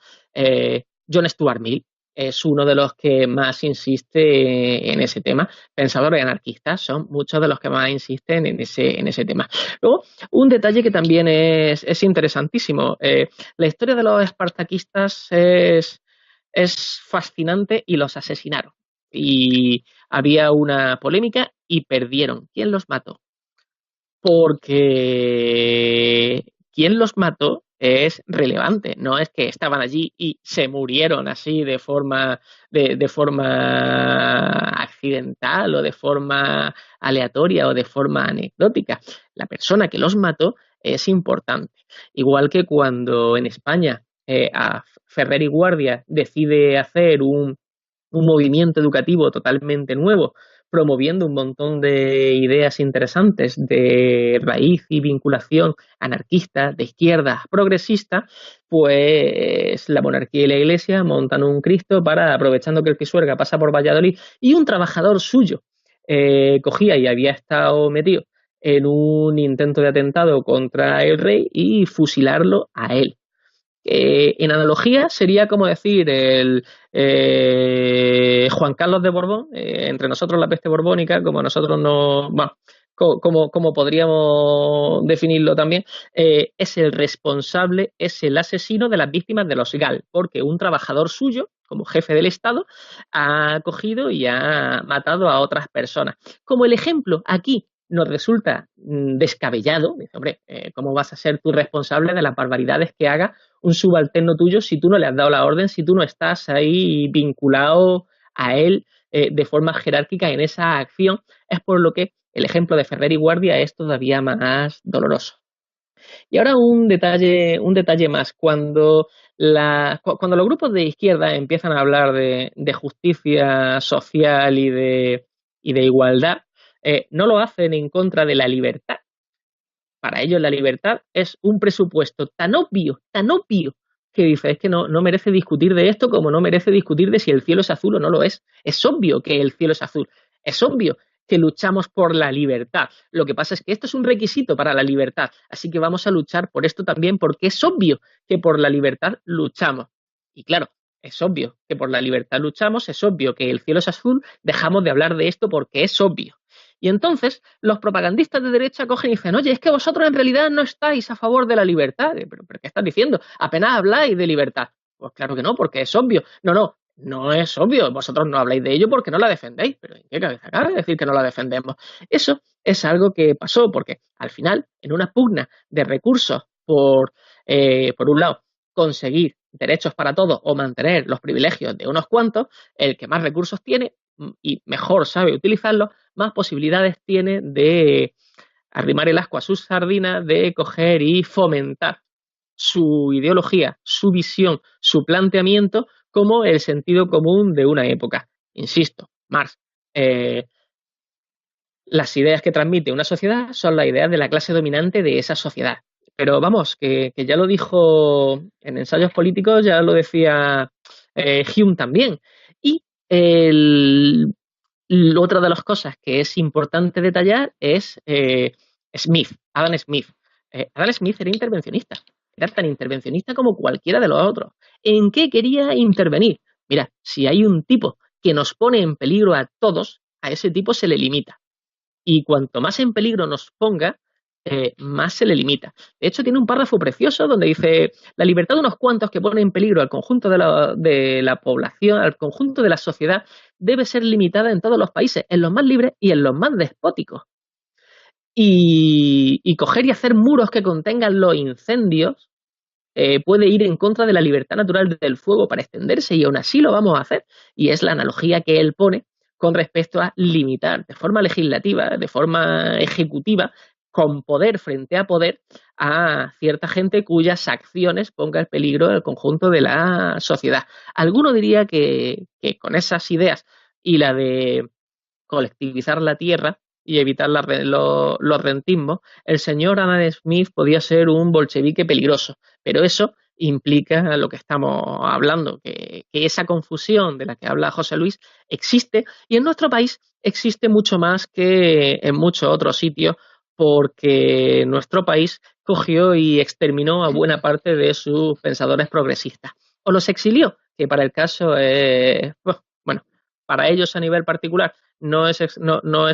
John Stuart Mill es uno de los que más insiste en ese tema. Pensadores anarquistas son muchos de los que más insisten en ese tema. Luego, un detalle que también es interesantísimo. La historia de los espartaquistas es fascinante y los asesinaron. Y había una polémica y perdieron. ¿Quién los mató? Porque quién los mató es relevante, no es que estaban allí y se murieron así de forma accidental o de forma aleatoria o de forma anecdótica. La persona que los mató es importante. Igual que cuando en España a Ferrer y Guardia decide hacer un movimiento educativo totalmente nuevo, promoviendo un montón de ideas interesantes de raíz y vinculación anarquista, de izquierda, progresista, pues la monarquía y la iglesia montan un Cristo para, aprovechando que el Pisuerga pasa por Valladolid y un trabajador suyo cogía y había estado metido en un intento de atentado contra el rey y fusilarlo a él. En analogía sería como decir el Juan Carlos de Borbón, entre nosotros la peste borbónica, como nosotros no, bueno, como podríamos definirlo también, es el responsable, es el asesino de las víctimas de los GAL, porque un trabajador suyo, como jefe del Estado, ha cogido y ha matado a otras personas. Como el ejemplo aquí nos resulta descabellado, dice, hombre, ¿cómo vas a ser tú responsable de las barbaridades que haga un subalterno tuyo si tú no le has dado la orden, si tú no estás ahí vinculado a él de forma jerárquica en esa acción? Es por lo que el ejemplo de Ferrer y Guardia es todavía más doloroso. Y ahora un detalle más. Cuando los grupos de izquierda empiezan a hablar de justicia social y de igualdad, no lo hacen en contra de la libertad. Para ellos la libertad es un presupuesto tan obvio, que dice, es que no merece discutir de esto como no merece discutir de si el cielo es azul o no lo es. Es obvio que el cielo es azul. Es obvio que luchamos por la libertad. Lo que pasa es que esto es un requisito para la libertad. Así que vamos a luchar por esto también porque es obvio que por la libertad luchamos. Y claro, es obvio que por la libertad luchamos, es obvio que el cielo es azul, dejamos de hablar de esto porque es obvio. Y entonces los propagandistas de derecha cogen y dicen, oye, es que vosotros en realidad no estáis a favor de la libertad. ¿Pero qué estás diciendo? Apenas habláis de libertad. Pues claro que no, porque es obvio. No es obvio. Vosotros no habláis de ello porque no la defendéis. Pero ¿en qué cabeza cabe decir que no la defendemos? Eso es algo que pasó porque al final, en una pugna de recursos por un lado, conseguir derechos para todos o mantener los privilegios de unos cuantos, el que más recursos tiene y mejor sabe utilizarlos, más posibilidades tiene de arrimar el ascua a sus sardinas, de coger y fomentar su ideología, su visión, su planteamiento como el sentido común de una época. Insisto, Marx, las ideas que transmite una sociedad son las ideas de la clase dominante de esa sociedad. Pero vamos, que ya lo dijo en Ensayos Políticos, ya lo decía Hume también. Y otra de las cosas que es importante detallar es Adam Smith. Adam Smith era intervencionista, era tan intervencionista como cualquiera de los otros. ¿En qué quería intervenir? Mira, si hay un tipo que nos pone en peligro a todos, a ese tipo se le limita. Y cuanto más en peligro nos ponga, más se le limita. De hecho, tiene un párrafo precioso donde dice, la libertad de unos cuantos que pone en peligro al conjunto de la población, al conjunto de la sociedad, debe ser limitada en todos los países, en los más libres y en los más despóticos. Y coger y hacer muros que contengan los incendios puede ir en contra de la libertad natural del fuego para extenderse, y aún así lo vamos a hacer. Y es la analogía que él pone con respecto a limitar de forma legislativa, de forma ejecutiva, con poder frente a poder, a cierta gente cuyas acciones pongan en peligro el conjunto de la sociedad. Alguno diría que con esas ideas y la de colectivizar la tierra y evitar los rentismos, el señor Adam Smith podía ser un bolchevique peligroso, pero eso implica lo que estamos hablando, que esa confusión de la que habla José Luis existe, y en nuestro país existe mucho más que en muchos otros sitios, porque nuestro país cogió y exterminó a buena parte de sus pensadores progresistas. O los exilió, que para el caso bueno, para ellos a nivel particular no es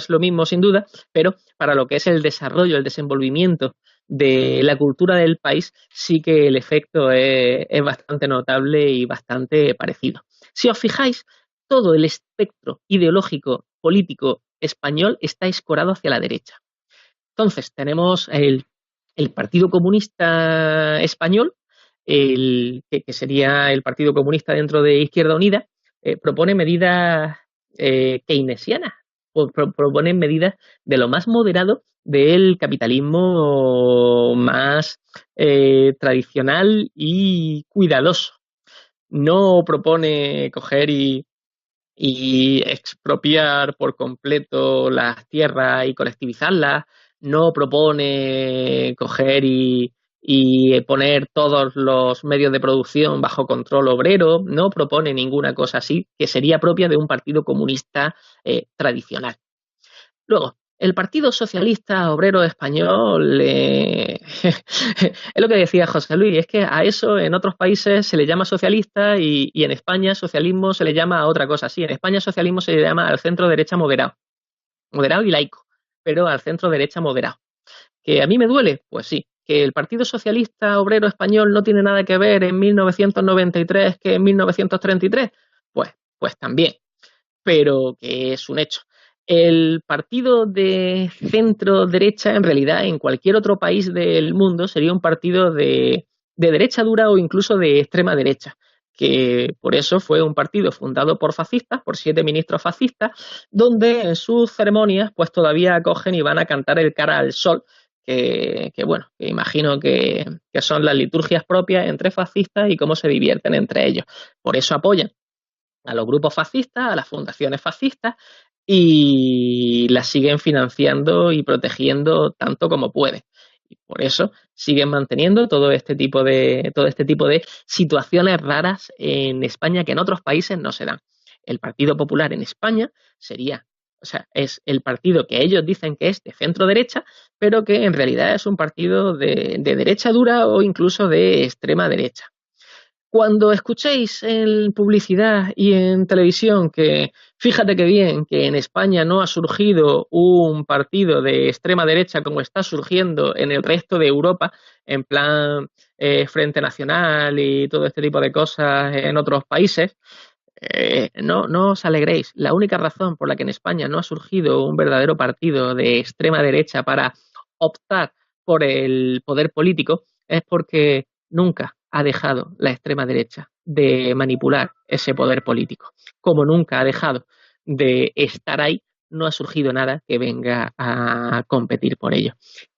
lo mismo sin duda, pero para lo que es el desarrollo, el desenvolvimiento de la cultura del país, sí que el efecto es bastante notable y bastante parecido. Si os fijáis, todo el espectro ideológico político español está escorado hacia la derecha. Entonces, tenemos el Partido Comunista Español, que sería el Partido Comunista dentro de Izquierda Unida, propone medidas keynesianas, propone medidas de lo más moderado del capitalismo más tradicional y cuidadoso. No propone coger y expropiar por completo las tierras y colectivizarlas, no propone coger y poner todos los medios de producción bajo control obrero, no propone ninguna cosa así que sería propia de un partido comunista tradicional. Luego, el Partido Socialista Obrero Español, es lo que decía José Luis, es que a eso en otros países se le llama socialista y en España socialismo se le llama a otra cosa. Sí, en España socialismo se le llama al centro derecha moderado y laico. pero al centro derecha moderado. ¿Que a mí me duele? Pues sí. ¿Que el Partido Socialista Obrero Español no tiene nada que ver en 1993 que en 1933? Pues también, pero que es un hecho. El partido de centro derecha, en realidad, en cualquier otro país del mundo, sería un partido de derecha dura o incluso de extrema derecha, que por eso fue un partido fundado por fascistas, por 7 ministros fascistas, donde en sus ceremonias pues todavía acogen y van a cantar el cara al sol, bueno, que imagino que son las liturgias propias entre fascistas y cómo se divierten entre ellos. Por eso apoyan a los grupos fascistas, a las fundaciones fascistas y las siguen financiando y protegiendo tanto como pueden. Y por eso siguen manteniendo todo este tipo de situaciones raras en España que en otros países no se dan. El Partido Popular en España es el partido que ellos dicen que es de centro derecha, pero que en realidad es un partido de derecha dura o incluso de extrema derecha. Cuando escuchéis en publicidad y en televisión que, fíjate que bien, que en España no ha surgido un partido de extrema derecha como está surgiendo en el resto de Europa, en plan Frente Nacional y todo este tipo de cosas en otros países, no os alegréis. La única razón por la que en España no ha surgido un verdadero partido de extrema derecha para optar por el poder político es porque nunca ha dejado la extrema derecha de manipular ese poder político. Como nunca ha dejado de estar ahí, no ha surgido nada que venga a competir por ello.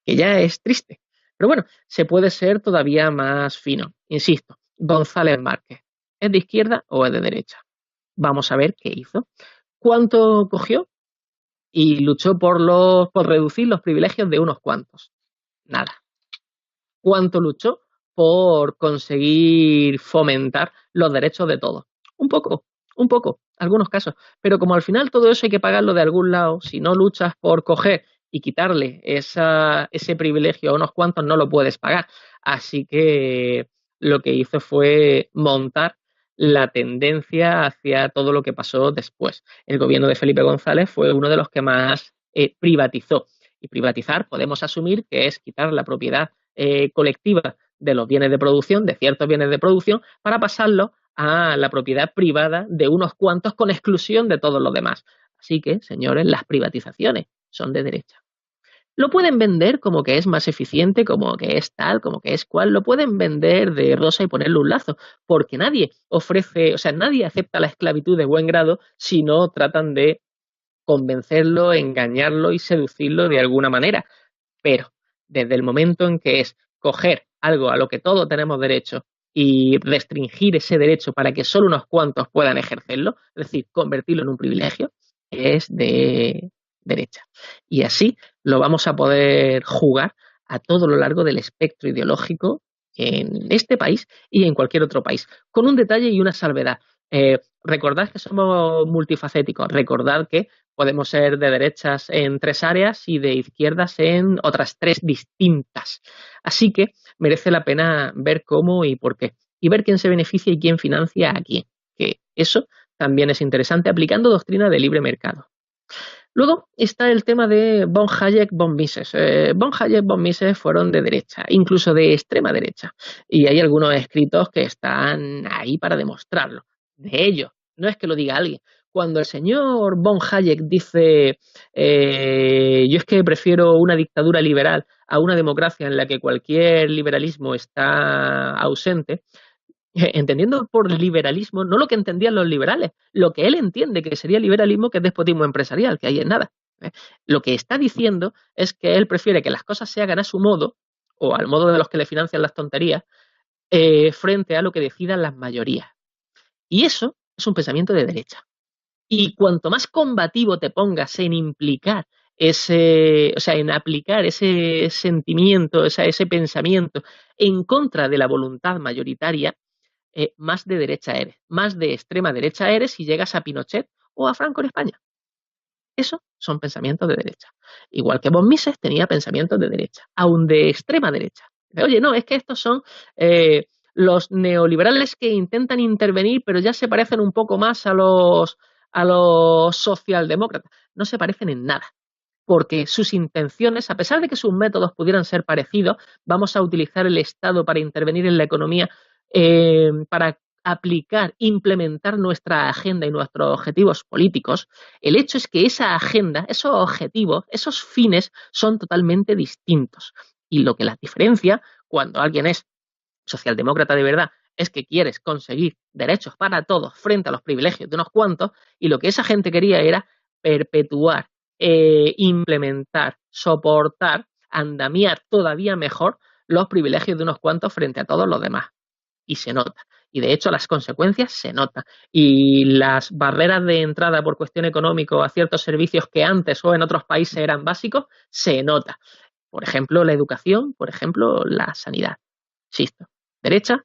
Que ya es triste. Pero bueno, se puede ser todavía más fino. Insisto, González Márquez, ¿es de izquierda o es de derecha? Vamos a ver qué hizo. ¿Cuánto cogió? Y luchó por reducir los privilegios de unos cuantos. Nada. ¿Cuánto luchó por conseguir fomentar los derechos de todos? Un poco, algunos casos. Pero como al final todo eso hay que pagarlo de algún lado, si no luchas por coger y quitarle ese privilegio a unos cuantos, no lo puedes pagar. Así que lo que hizo fue montar la tendencia hacia todo lo que pasó después. El gobierno de Felipe González fue uno de los que más privatizó. Y privatizar podemos asumir que es quitar la propiedad colectiva de los bienes de producción, de ciertos bienes de producción, para pasarlo a la propiedad privada de unos cuantos con exclusión de todos los demás. Así que, señores, las privatizaciones son de derecha. Lo pueden vender como que es más eficiente, como que es tal, como que es cual, lo pueden vender de rosa y ponerle un lazo, porque nadie nadie acepta la esclavitud de buen grado si no tratan de convencerlo, engañarlo y seducirlo de alguna manera. Pero desde el momento en que es coger algo a lo que todos tenemos derecho y restringir ese derecho para que solo unos cuantos puedan ejercerlo, es decir, convertirlo en un privilegio, es de derecha. Y así lo vamos a poder jugar a todo lo largo del espectro ideológico en este país y en cualquier otro país, con un detalle y una salvedad. Recordad que somos multifacéticos, recordad que podemos ser de derechas en 3 áreas y de izquierdas en otras 3 distintas. Así que merece la pena ver cómo y por qué. Y ver quién se beneficia y quién financia a quién. Que eso también es interesante aplicando doctrina de libre mercado. Luego está el tema de von Hayek, von Mises. Von Hayek, von Mises fueron de derecha, incluso de extrema derecha. Y hay algunos escritos que están ahí para demostrarlo. De ellos, no es que lo diga alguien. Cuando el señor von Hayek dice yo es que prefiero una dictadura liberal a una democracia en la que cualquier liberalismo está ausente, entendiendo por liberalismo no lo que entendían los liberales, lo que él entiende que sería liberalismo, que es despotismo empresarial, que ahí es nada. Lo que está diciendo es que él prefiere que las cosas se hagan a su modo, o al modo de los que le financian las tonterías, frente a lo que decidan las mayorías. Y eso es un pensamiento de derecha. Y cuanto más combativo te pongas en implicar en aplicar ese sentimiento, ese pensamiento en contra de la voluntad mayoritaria, más de derecha eres, más de extrema derecha eres si llegas a Pinochet o a Franco en España. Eso son pensamientos de derecha. Igual que von Mises tenía pensamientos de derecha, aún de extrema derecha. Oye, no, es que estos son los neoliberales que intentan intervenir, pero ya se parecen un poco más a los socialdemócratas. No se parecen en nada. porque sus intenciones, a pesar de que sus métodos pudieran ser parecidos, vamos a utilizar el Estado para intervenir en la economía, para aplicar, implementar nuestra agenda y nuestros objetivos políticos. El hecho es que esa agenda, esos objetivos, esos fines son totalmente distintos. Y lo que las diferencia, cuando alguien es socialdemócrata de verdad, es que quieres conseguir derechos para todos frente a los privilegios de unos cuantos, y lo que esa gente quería era perpetuar, implementar, soportar, andamiar todavía mejor los privilegios de unos cuantos frente a todos los demás. Y se nota. Y de hecho las consecuencias se notan. Y las barreras de entrada por cuestión económica a ciertos servicios que antes o en otros países eran básicos, se nota. Por ejemplo, la educación, por ejemplo, la sanidad. Insisto, derecha,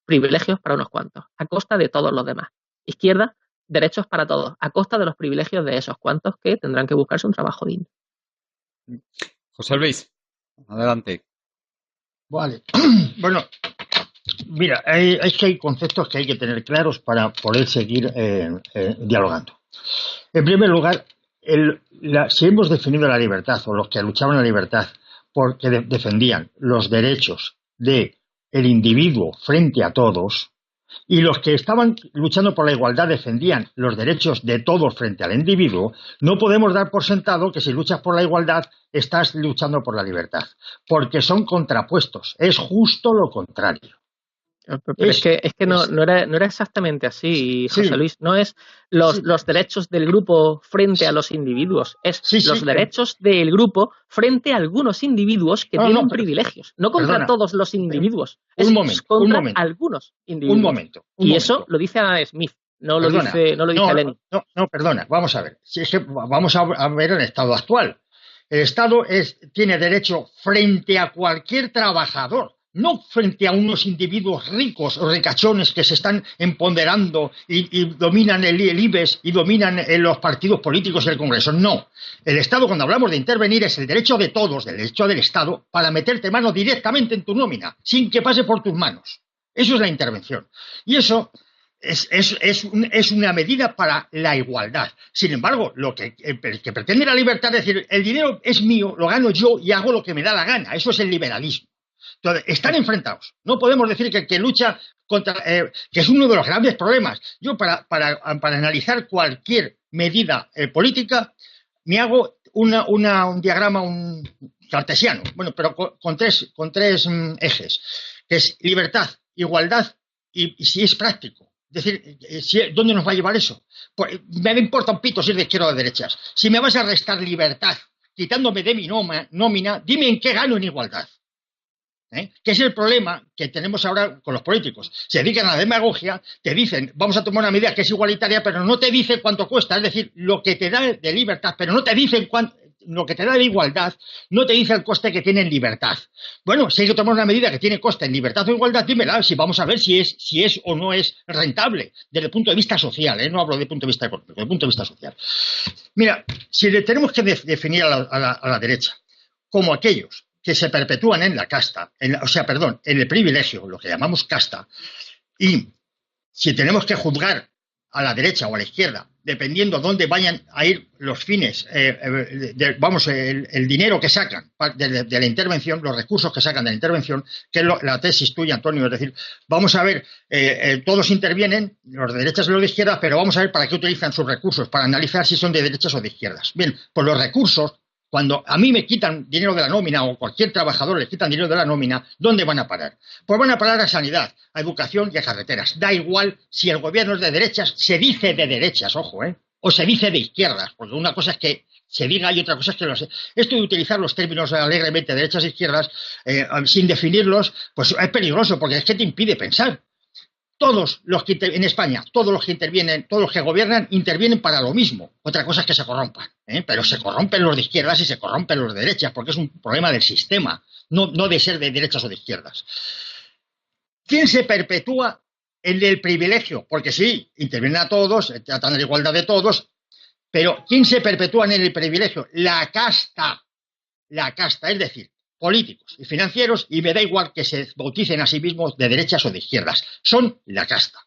privilegios para unos cuantos, a costa de todos los demás. Izquierda, derechos para todos, a costa de los privilegios de esos cuantos que tendrán que buscarse un trabajo digno. José Luis, adelante. Vale. Bueno, mira, es que hay conceptos que hay que tener claros para poder seguir dialogando. En primer lugar, si hemos definido la libertad, o los que luchaban la libertad porque defendían los derechos del individuo frente a todos, y los que estaban luchando por la igualdad defendían los derechos de todos frente al individuo, no podemos dar por sentado que si luchas por la igualdad estás luchando por la libertad, porque son contrapuestos, es justo lo contrario. Pero es que no era exactamente así, José Luis. No es los derechos del grupo frente a los individuos, es los derechos del grupo frente a algunos individuos que tienen privilegios, no contra todos los individuos, es contra algunos individuos. Un momento. Y eso lo dice Adam Smith, no lo dice Lenin. No, perdona, vamos a ver. Si es que vamos a ver el Estado actual. El Estado tiene derecho frente a cualquier trabajador, no frente a unos individuos ricos o ricachones que se están empoderando y dominan el IBEX y dominan los partidos políticos y el Congreso. No. El Estado, cuando hablamos de intervenir, es el derecho de todos, el derecho del Estado, para meterte mano directamente en tu nómina, sin que pase por tus manos. Eso es la intervención. Y eso es una medida para la igualdad. Sin embargo, lo que pretende la libertad es decir, el dinero es mío, lo gano yo y hago lo que me da la gana. Eso es el liberalismo. Entonces, están enfrentados. No podemos decir que lucha contra, que es uno de los grandes problemas. Yo, para analizar cualquier medida política, me hago un diagrama cartesiano, bueno, pero con tres ejes, que es libertad, igualdad y si es práctico. Es decir, ¿dónde nos va a llevar eso? Pues, me importa un pito si es de izquierda o de derechas. Si me vas a restar libertad, quitándome de mi nómina, dime en qué gano en igualdad. Que es el problema que tenemos ahora con los políticos. Se dedican a la demagogia, te dicen, vamos a tomar una medida que es igualitaria, pero no te dicen cuánto cuesta, es decir, lo que te da de libertad, pero no te dicen lo que te da de igualdad, no te dice el coste que tiene en libertad. Bueno, si hay que tomar una medida que tiene coste en libertad o igualdad, dímela, si vamos a ver si es o no es rentable, desde el punto de vista social, no hablo de punto de vista económico, desde el punto de vista social. Mira, si tenemos que definir a la derecha como aquellos que se perpetúan en la casta, en el privilegio, lo que llamamos casta, y si tenemos que juzgar a la derecha o a la izquierda, dependiendo dónde vayan a ir los fines, el dinero que sacan de la intervención, los recursos que sacan de la intervención, que es la tesis tuya, Antonio, es decir, vamos a ver, todos intervienen, los de derechas y los de izquierdas, pero vamos a ver para qué utilizan sus recursos, para analizar si son de derechas o de izquierdas. Bien, pues los recursos, cuando a mí me quitan dinero de la nómina o cualquier trabajador le quitan dinero de la nómina, ¿dónde van a parar? Pues van a parar a sanidad, a educación y a carreteras. Da igual si el gobierno es de derechas, se dice de derechas, ojo, o se dice de izquierdas, porque una cosa es que se diga y otra cosa es que lo sé. Esto de utilizar los términos alegremente derechas e izquierdas sin definirlos, pues es peligroso porque es que te impide pensar. Todos los que en España, todos los que intervienen, todos los que gobiernan, intervienen para lo mismo. Otra cosa es que se corrompan, pero se corrompen los de izquierdas y se corrompen los de derechas, porque es un problema del sistema, no de ser de derechas o de izquierdas. ¿Quién se perpetúa en el privilegio? Porque sí, intervienen a todos, tratan de la igualdad de todos, pero ¿quién se perpetúa en el privilegio? La casta, es decir, políticos y financieros, y me da igual que se bauticen a sí mismos de derechas o de izquierdas, son la casta.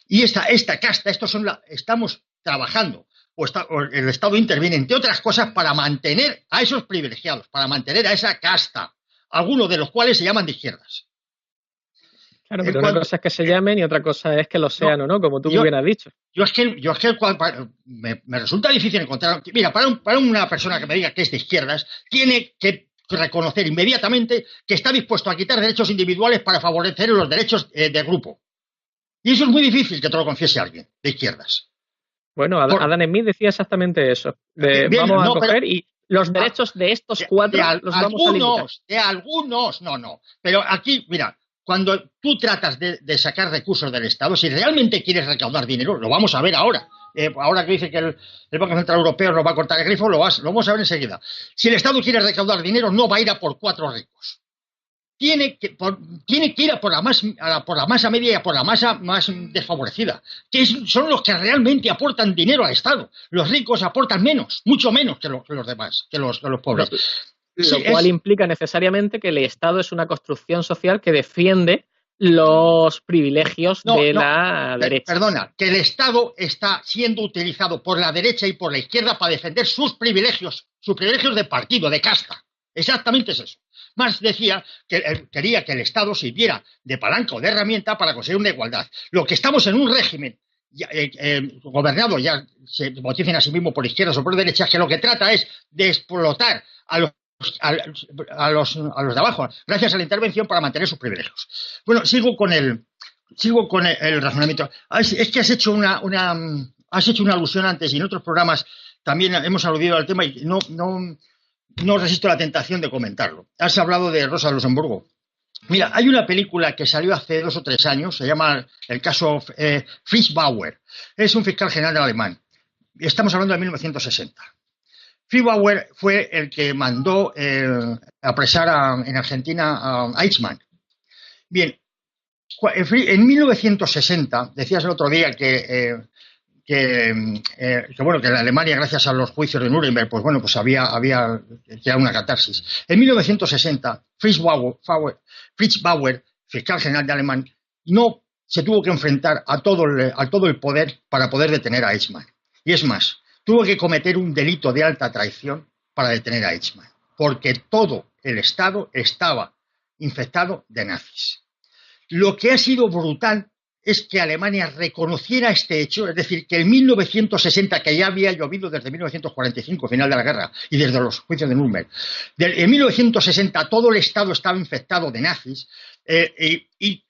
Y esta casta, estamos trabajando o el Estado interviene, entre otras cosas, para mantener a esos privilegiados, para mantener a esa casta, algunos de los cuales se llaman de izquierdas. Claro, pero una cosa es que se llamen y otra cosa es que lo sean o no, como tú muy bien has dicho. Yo es que me resulta difícil encontrar... Mira, para una persona que me diga que es de izquierdas, tiene que reconocer inmediatamente que está dispuesto a quitar derechos individuales para favorecer los derechos de grupo. Y eso es muy difícil que te lo confiese alguien de izquierdas. Bueno, Adam Smith decía exactamente eso. Vamos a coger y los derechos de estos cuatro los vamos a limitar. De algunos, no. Pero aquí, mira, cuando tú tratas de sacar recursos del Estado, si realmente quieres recaudar dinero, lo vamos a ver ahora. Ahora que dice que el Banco Central Europeo nos va a cortar el grifo, lo vamos a ver enseguida. Si el Estado quiere recaudar dinero, no va a ir a por 4 ricos. Tiene que ir a por la masa media y a por la masa más desfavorecida, que son los que realmente aportan dinero al Estado. Los ricos aportan menos, mucho menos que los demás, que los pobres. Lo cual implica necesariamente que el Estado es una construcción social que defiende los privilegios de la derecha. Perdona, que el Estado está siendo utilizado por la derecha y por la izquierda para defender sus privilegios de partido, de casta. Exactamente es eso. Marx decía que quería que el Estado sirviera de palanca o de herramienta para conseguir una igualdad. Lo que estamos en un régimen gobernado, ya se bautizan a sí mismo por izquierdas o por derechas, que lo que trata es de explotar a los de abajo, gracias a la intervención para mantener sus privilegios. Bueno, sigo con el razonamiento. Es que has hecho una alusión antes y en otros programas también hemos aludido al tema y no resisto la tentación de comentarlo. Has hablado de Rosa Luxemburgo. Mira, hay una película que salió hace 2 o 3 años, se llama el caso Fritz Bauer. Es un fiscal general alemán. Estamos hablando de 1960. Fritz Bauer fue el que mandó apresar en Argentina a Eichmann. Bien, en 1960, decías el otro día que en Alemania, gracias a los juicios de Nuremberg, pues había ya una catarsis. En 1960, Fritz Bauer, fiscal general de Alemán, no se tuvo que enfrentar a todo el poder para poder detener a Eichmann. Y es más, tuvo que cometer un delito de alta traición para detener a Eichmann, porque todo el Estado estaba infectado de nazis. Lo que ha sido brutal es que Alemania reconociera este hecho, es decir, que en 1960, que ya había llovido desde 1945, final de la guerra, y desde los juicios de Nuremberg, en 1960 todo el Estado estaba infectado de nazis, y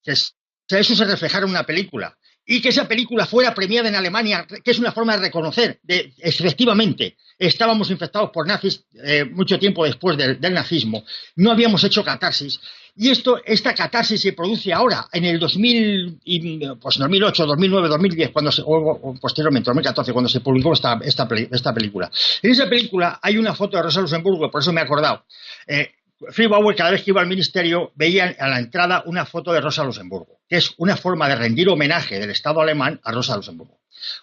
que eso se reflejara en una película, y que esa película fuera premiada en Alemania, que es una forma de reconocer, efectivamente, estábamos infectados por nazis mucho tiempo después del nazismo, no habíamos hecho catarsis. Y esta catarsis se produce ahora, en el 2008, 2009, 2010, o posteriormente, 2014, cuando se publicó esta película. En esa película hay una foto de Rosa Luxemburgo, por eso me he acordado. Fritz Bauer, cada vez que iba al ministerio, veía a la entrada una foto de Rosa Luxemburgo, que es una forma de rendir homenaje del Estado alemán a Rosa Luxemburgo.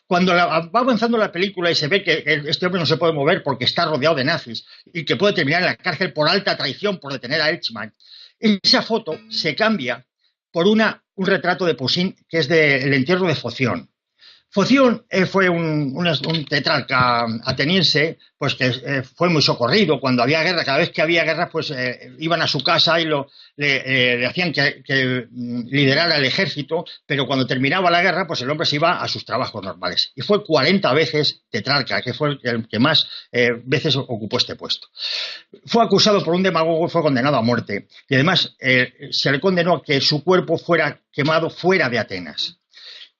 Cuando va avanzando la película y se ve que este hombre no se puede mover porque está rodeado de nazis y que puede terminar en la cárcel por alta traición por detener a Eichmann, esa foto se cambia por un retrato de Poussin, que es del entierro de Foción. Foción fue un tetrarca ateniense, pues que fue muy socorrido cuando había guerra. Cada vez que había guerra, pues iban a su casa y le hacían que liderara el ejército, pero cuando terminaba la guerra, pues el hombre se iba a sus trabajos normales. Y fue 40 veces tetrarca, que fue el que más veces ocupó este puesto. Fue acusado por un demagogo y fue condenado a muerte. Y además se le condenó a que su cuerpo fuera quemado fuera de Atenas.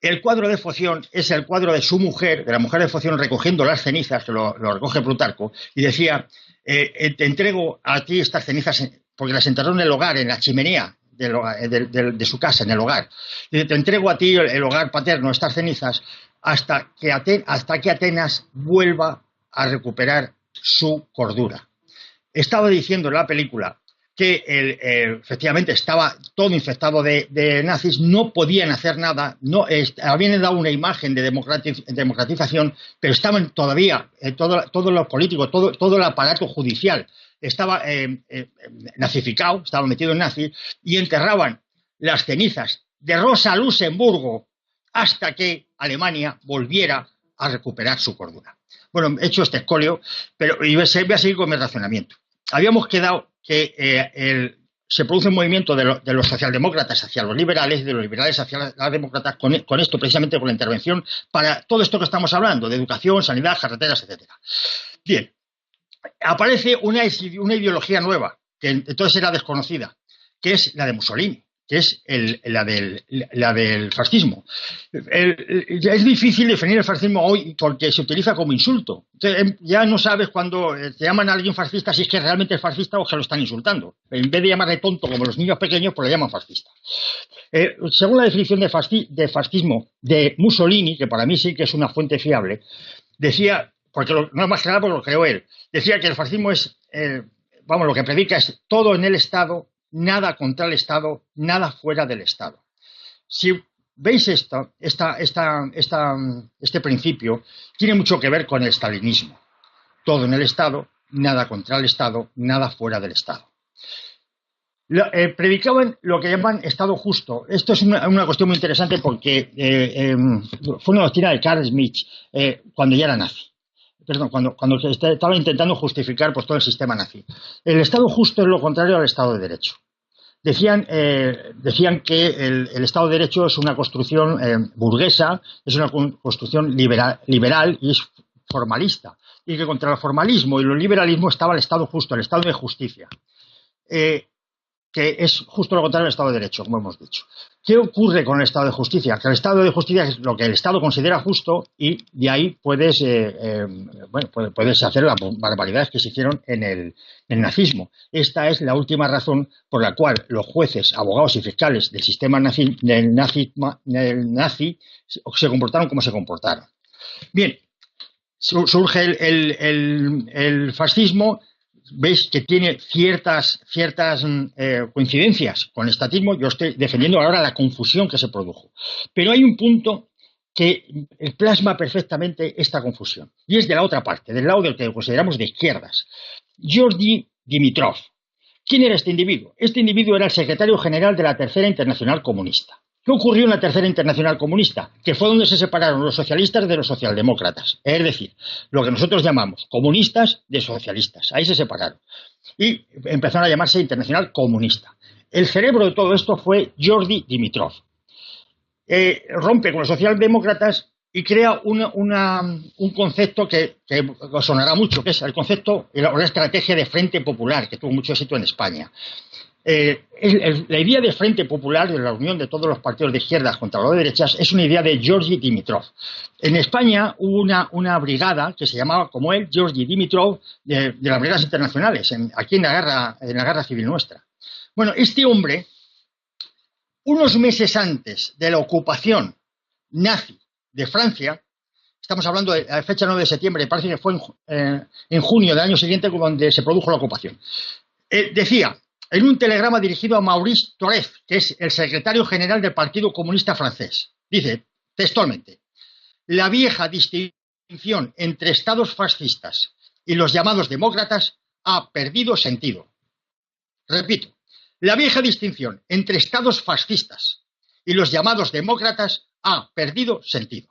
El cuadro de Foción es el cuadro de su mujer, de la mujer de Foción, recogiendo las cenizas, que lo recoge Plutarco, y decía, te entrego a ti estas cenizas, porque las enterró en el hogar, en la chimenea de su casa, en el hogar. Y te entrego a ti el hogar paterno, estas cenizas, hasta que Atenas vuelva a recuperar su cordura. Estaba diciendo en la película que efectivamente estaba todo infectado de nazis, no podían hacer nada, habían dado una imagen de democratización, pero estaban todavía, todos los políticos, todo el aparato judicial estaba nazificado, estaba metido en nazis, y enterraban las cenizas de Rosa Luxemburgo hasta que Alemania volviera a recuperar su cordura. Bueno, he hecho este escolio, pero y voy a seguir con mi razonamiento. Habíamos quedado que se produce un movimiento de los socialdemócratas hacia los liberales, de los liberales hacia los demócratas, con esto, precisamente con la intervención para todo esto que estamos hablando, de educación, sanidad, carreteras, etcétera. Bien, aparece una ideología nueva, que entonces era desconocida, que es la de Mussolini, que es la del fascismo. Es difícil definir el fascismo hoy porque se utiliza como insulto. Entonces, ya no sabes cuando te llaman a alguien fascista si es que realmente es fascista o que lo están insultando. En vez de llamarle tonto como los niños pequeños, pues le llaman fascista. Según la definición de fascismo de Mussolini, que para mí sí que es una fuente fiable, decía, porque no es más que nada porque lo creó él, decía que el fascismo es, lo que predica es todo en el Estado, nada contra el Estado, nada fuera del Estado. Si veis este principio, tiene mucho que ver con el stalinismo. Todo en el Estado, nada contra el Estado, nada fuera del Estado. Predicaban lo que llaman Estado justo. Esto es una cuestión muy interesante porque fue una doctrina de Carl Schmitt cuando ya era nazi. Perdón, cuando estaba intentando justificar pues, todo el sistema nazi. El Estado justo es lo contrario al Estado de Derecho. Decían que el Estado de Derecho es una construcción burguesa, es una construcción liberal y es formalista. Y que contra el formalismo y el liberalismo estaba el Estado justo, el Estado de justicia. Que es justo lo contrario del Estado de Derecho, como hemos dicho. ¿Qué ocurre con el Estado de Justicia? Que el Estado de Justicia es lo que el Estado considera justo y de ahí puedes hacer las barbaridades que se hicieron en el nazismo. Esta es la última razón por la cual los jueces, abogados y fiscales del sistema nazi se comportaron como se comportaron. Bien, surge el fascismo. Veis que tiene ciertas coincidencias con el estatismo. Yo estoy defendiendo ahora la confusión que se produjo. Pero hay un punto que plasma perfectamente esta confusión. Y es de la otra parte, del lado del que consideramos de izquierdas. Georgi Dimitrov. ¿Quién era este individuo? Este individuo era el secretario general de la Tercera Internacional Comunista. ¿Qué ocurrió en la Tercera Internacional Comunista? Que fue donde se separaron los socialistas de los socialdemócratas. Es decir, lo que nosotros llamamos comunistas de socialistas. Ahí se separaron. Y empezaron a llamarse Internacional Comunista. El cerebro de todo esto fue Georgi Dimitrov. Rompe con los socialdemócratas y crea un concepto que os sonará mucho, que es el concepto, la estrategia de Frente Popular, que tuvo mucho éxito en España. La idea de Frente Popular, de la unión de todos los partidos de izquierdas contra los de derechas, es una idea de Georgi Dimitrov. En España hubo una brigada que se llamaba como él, Georgi Dimitrov, de las brigadas internacionales, aquí en la guerra civil nuestra. Bueno, este hombre, unos meses antes de la ocupación nazi de Francia, estamos hablando de la fecha 9 de septiembre, parece que fue en junio del año siguiente donde se produjo la ocupación, decía en un telegrama dirigido a Maurice Thorez, que es el secretario general del Partido Comunista Francés, dice textualmente: la vieja distinción entre estados fascistas y los llamados demócratas ha perdido sentido. Repito, la vieja distinción entre estados fascistas y los llamados demócratas ha perdido sentido.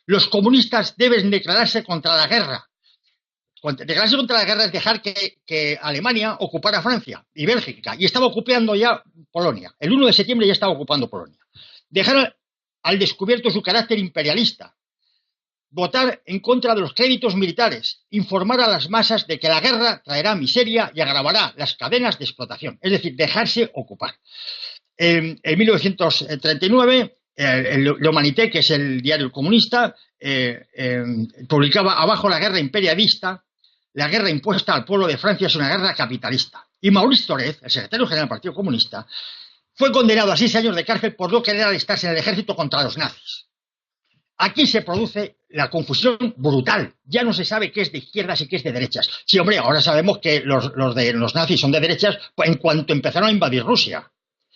Los comunistas deben declararse contra la guerra. Declararse contra la guerra es dejar que Alemania ocupara Francia y Bélgica, y estaba ocupando ya Polonia. El 1 de septiembre ya estaba ocupando Polonia. Dejar al descubierto su carácter imperialista, votar en contra de los créditos militares, informar a las masas de que la guerra traerá miseria y agravará las cadenas de explotación, es decir, dejarse ocupar. En 1939, Le Humanité, que es el diario comunista, publicaba abajo la guerra imperialista. La guerra impuesta al pueblo de Francia es una guerra capitalista. Y Maurice Thorez, el secretario general del Partido Comunista, fue condenado a 6 años de cárcel por no querer alistarse en el ejército contra los nazis. Aquí se produce la confusión brutal. Ya no se sabe qué es de izquierdas y qué es de derechas. Sí, hombre, ahora sabemos que los nazis son de derechas en cuanto empezaron a invadir Rusia.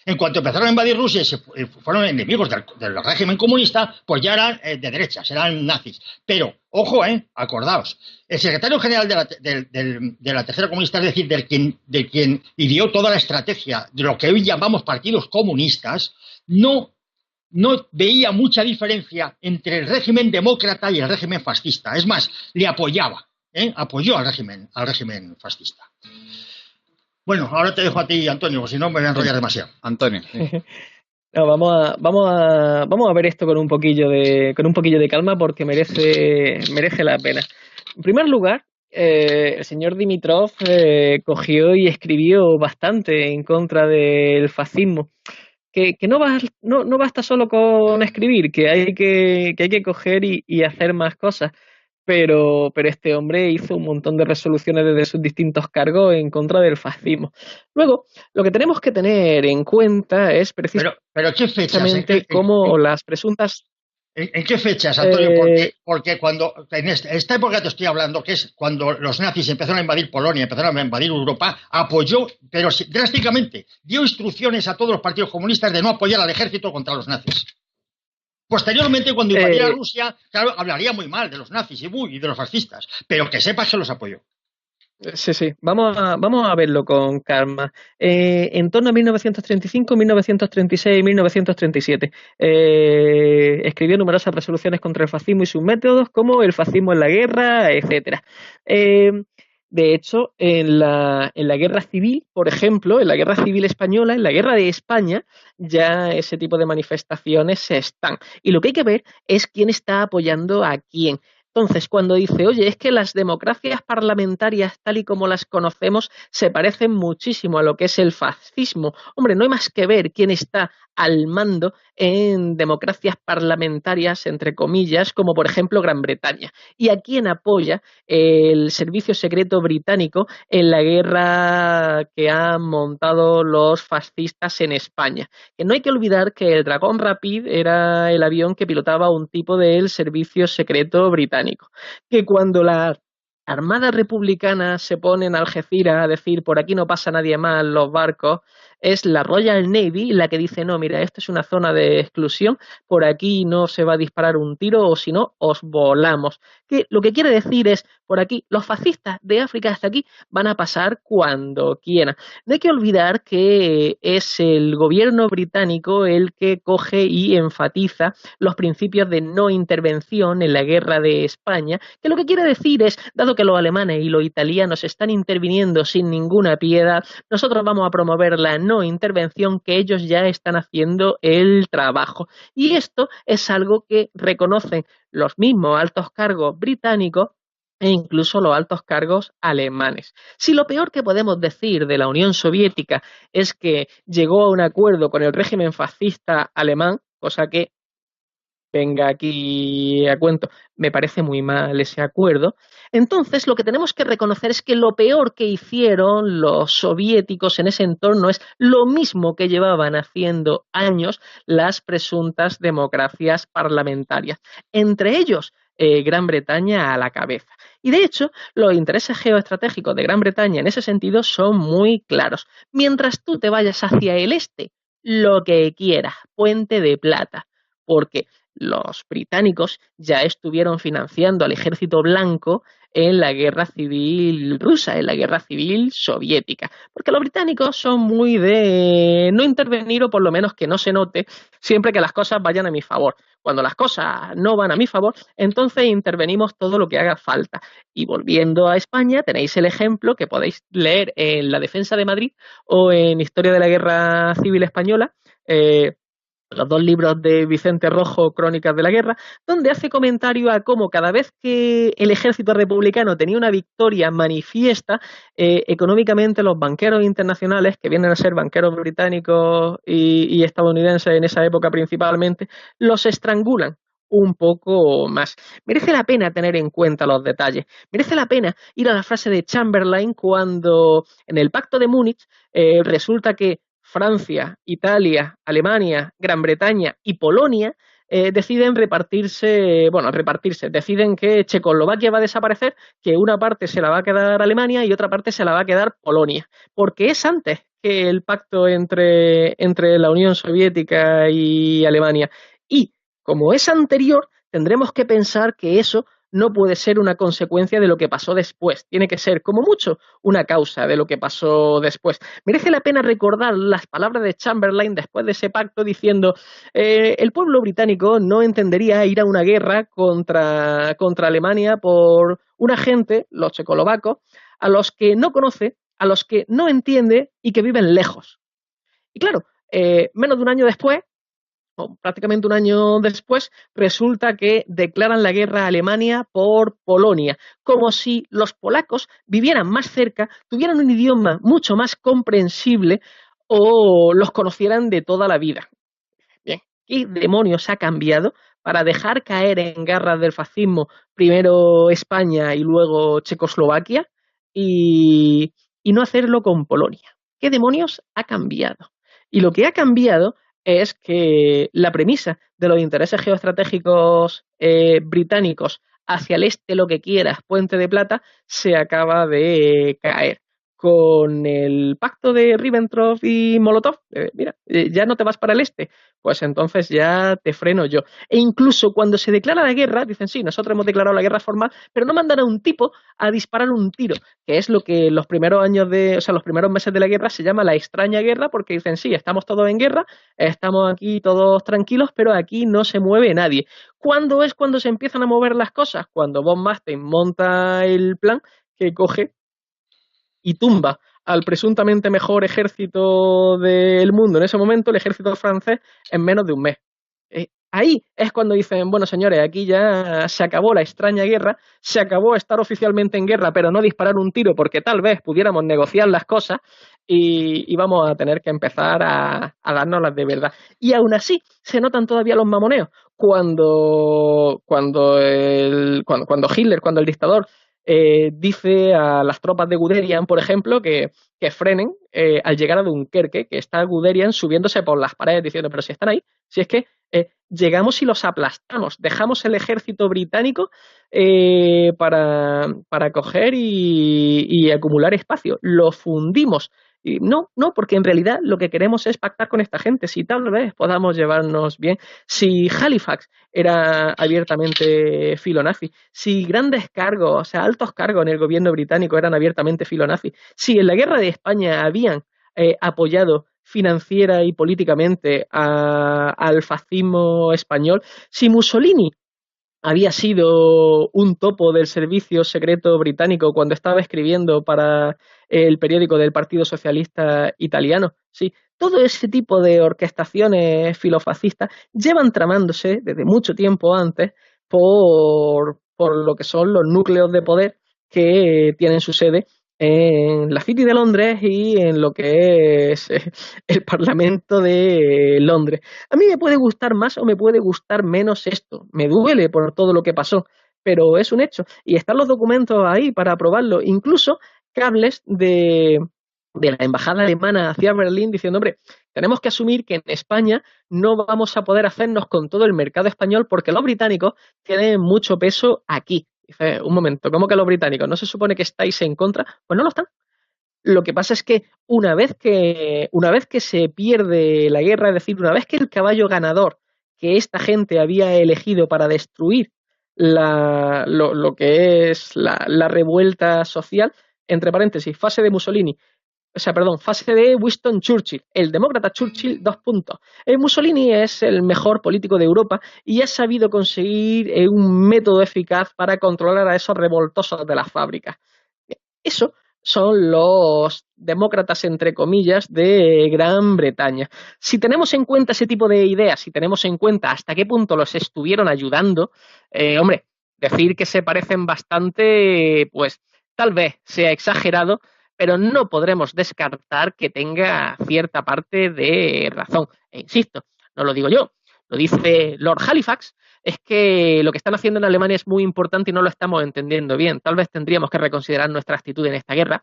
En cuanto empezaron a invadir Rusia y se fueron enemigos del régimen comunista, pues ya eran de derechas, eran nazis. Pero, ojo, acordaos, el secretario general de la Tercera Comunista, es decir, de quien ideó toda la estrategia de lo que hoy llamamos partidos comunistas, no no veía mucha diferencia entre el régimen demócrata y el régimen fascista. Es más, le apoyaba, apoyó al régimen fascista. Bueno, ahora te dejo a ti, Antonio, porque si no me voy a enrollar demasiado. Antonio. Sí. No, vamos a ver esto con un poquillo de calma porque merece la pena. En primer lugar, el señor Dimitrov cogió y escribió bastante en contra del fascismo. Que no basta solo con escribir, que hay que coger y hacer más cosas. Pero este hombre hizo un montón de resoluciones desde sus distintos cargos en contra del fascismo. Luego, lo que tenemos que tener en cuenta es pero ¿qué fechas? precisamente cómo las presuntas... ¿En qué fechas, Antonio? Porque cuando, en esta época te estoy hablando, que es cuando los nazis empezaron a invadir Polonia, empezaron a invadir Europa, apoyó, pero drásticamente, dio instrucciones a todos los partidos comunistas de no apoyar al ejército contra los nazis. Posteriormente, cuando invadiera Rusia, claro, hablaría muy mal de los nazis y de los fascistas, pero que sepas que los apoyó. Sí, vamos a verlo con calma. En torno a 1935, 1936 y 1937 escribió numerosas resoluciones contra el fascismo y sus métodos, como el fascismo en la guerra, etcétera. De hecho, en la guerra civil, por ejemplo, en la guerra civil española, en la guerra de España, ya ese tipo de manifestaciones están. Y lo que hay que ver es quién está apoyando a quién. Entonces, cuando dice, oye, es que las democracias parlamentarias tal y como las conocemos se parecen muchísimo a lo que es el fascismo. Hombre, no hay más que ver quién está al mando en democracias parlamentarias, entre comillas, como por ejemplo Gran Bretaña, y a quién apoya el servicio secreto británico en la guerra que han montado los fascistas en España. Que no hay que olvidar que el Dragón Rapid era el avión que pilotaba un tipo del servicio secreto británico, que cuando la Armada Republicana se pone en Algeciras a decir por aquí no pasa nadie más, los barcos, es la Royal Navy la que dice no, mira, esto es una zona de exclusión, por aquí no se va a disparar un tiro o si no, os volamos. Que lo que quiere decir es, por aquí, los fascistas de África hasta aquí van a pasar cuando quieran. No hay que olvidar que es el gobierno británico el que coge y enfatiza los principios de no intervención en la guerra de España, que lo que quiere decir es, dado que los alemanes y los italianos están interviniendo sin ninguna piedad, nosotros vamos a promover la no intervención, que ellos ya están haciendo el trabajo. Y esto es algo que reconocen los mismos altos cargos británicos e incluso los altos cargos alemanes. Si lo peor que podemos decir de la Unión Soviética es que llegó a un acuerdo con el régimen fascista alemán, cosa que venga aquí a cuento, me parece muy mal ese acuerdo. Entonces, lo que tenemos que reconocer es que lo peor que hicieron los soviéticos en ese entorno es lo mismo que llevaban haciendo años las presuntas democracias parlamentarias. Entre ellos, Gran Bretaña a la cabeza. Y de hecho, los intereses geoestratégicos de Gran Bretaña en ese sentido son muy claros. Mientras tú te vayas hacia el este, lo que quieras, Puente de Plata, porque los británicos ya estuvieron financiando al ejército blanco en la guerra civil rusa, en la guerra civil soviética, porque los británicos son muy de no intervenir o por lo menos que no se note siempre que las cosas vayan a mi favor. Cuando las cosas no van a mi favor, entonces intervenimos todo lo que haga falta. Y volviendo a España, tenéis el ejemplo que podéis leer en La Defensa de Madrid o en Historia de la Guerra Civil Española, los dos libros de Vicente Rojo, Crónicas de la Guerra, donde hace comentario a cómo cada vez que el ejército republicano tenía una victoria manifiesta, económicamente los banqueros internacionales, que vienen a ser banqueros británicos y estadounidenses en esa época principalmente, los estrangulan un poco más. Merece la pena tener en cuenta los detalles. Merece la pena ir a la frase de Chamberlain cuando en el Pacto de Múnich resulta que Francia, Italia, Alemania, Gran Bretaña y Polonia deciden deciden que Checoslovaquia va a desaparecer, que una parte se la va a quedar Alemania y otra parte se la va a quedar Polonia, porque es antes que el pacto entre la Unión Soviética y Alemania. Y como es anterior, tendremos que pensar que eso no puede ser una consecuencia de lo que pasó después. Tiene que ser, como mucho, una causa de lo que pasó después. Merece la pena recordar las palabras de Chamberlain después de ese pacto diciendo el pueblo británico no entendería ir a una guerra contra Alemania por una gente, los checoslovacos, a los que no conoce, a los que no entiende y que viven lejos. Y claro, menos de un año después, o prácticamente un año después, resulta que declaran la guerra a Alemania por Polonia, como si los polacos vivieran más cerca, tuvieran un idioma mucho más comprensible o los conocieran de toda la vida. Bien, ¿qué demonios ha cambiado para dejar caer en garras del fascismo primero España y luego Checoslovaquia y no hacerlo con Polonia? ¿Qué demonios ha cambiado? Y lo que ha cambiado es que la premisa de los intereses geoestratégicos británicos hacia el este, lo que quieras, Puente de Plata, se acaba de caer. Con el pacto de Ribbentrop y Molotov, mira, ya no te vas para el este, pues entonces ya te freno yo. E incluso cuando se declara la guerra, dicen, sí, nosotros hemos declarado la guerra formal, pero no mandan a un tipo a disparar un tiro, que es lo que los primeros años o sea, los primeros meses de la guerra se llama la extraña guerra, porque dicen, sí, estamos todos en guerra, estamos aquí todos tranquilos, pero aquí no se mueve nadie. ¿Cuándo es cuando se empiezan a mover las cosas? Cuando Von Manstein monta el plan que coge y tumba al presuntamente mejor ejército del mundo en ese momento, el ejército francés, en menos de un mes. Ahí es cuando dicen, bueno señores, aquí ya se acabó la extraña guerra, se acabó estar oficialmente en guerra, pero no disparar un tiro porque tal vez pudiéramos negociar las cosas y vamos a tener que empezar a dárnoslas de verdad. Y aún así se notan todavía los mamoneos. Cuando Hitler, cuando el dictador dice a las tropas de Guderian, por ejemplo, que frenen al llegar a Dunkerque, que está Guderian subiéndose por las paredes diciendo, pero si están ahí, si es que llegamos y los aplastamos, dejamos el ejército británico para coger y acumular espacio, lo fundimos. Y no, porque en realidad lo que queremos es pactar con esta gente, si tal vez podamos llevarnos bien. Si Halifax era abiertamente filonazi, si grandes cargos, o sea, altos cargos en el gobierno británico eran abiertamente filonazi, si en la guerra de España habían apoyado financiera y políticamente al fascismo español, si Mussolini había sido un topo del servicio secreto británico cuando estaba escribiendo para el periódico del Partido Socialista Italiano. Sí, todo ese tipo de orquestaciones filofascistas llevan tramándose desde mucho tiempo antes por lo que son los núcleos de poder que tienen su sede en la City de Londres y en lo que es el Parlamento de Londres. A mí me puede gustar más o me puede gustar menos esto. Me duele por todo lo que pasó, pero es un hecho. Y están los documentos ahí para probarlo. Incluso cables de la embajada alemana hacia Berlín diciendo, hombre, tenemos que asumir que en España no vamos a poder hacernos con todo el mercado español porque los británicos tienen mucho peso aquí. Dice, un momento, ¿cómo que los británicos? ¿No se supone que estáis en contra? Pues no lo están. Lo que pasa es que una vez que se pierde la guerra, es decir, una vez que el caballo ganador que esta gente había elegido para destruir lo que es la revuelta social, entre paréntesis, fase de Mussolini, o sea, perdón, fase de Winston Churchill, el demócrata Churchill, 2 puntos. Mussolini es el mejor político de Europa y ha sabido conseguir un método eficaz para controlar a esos revoltosos de las fábricas. Eso son los demócratas, entre comillas, de Gran Bretaña. Si tenemos en cuenta ese tipo de ideas, si tenemos en cuenta hasta qué punto los estuvieron ayudando, hombre, decir que se parecen bastante, pues tal vez sea exagerado, pero no podremos descartar que tenga cierta parte de razón. E insisto, no lo digo yo, lo dice Lord Halifax, es que lo que están haciendo en Alemania es muy importante y no lo estamos entendiendo bien. Tal vez tendríamos que reconsiderar nuestra actitud en esta guerra.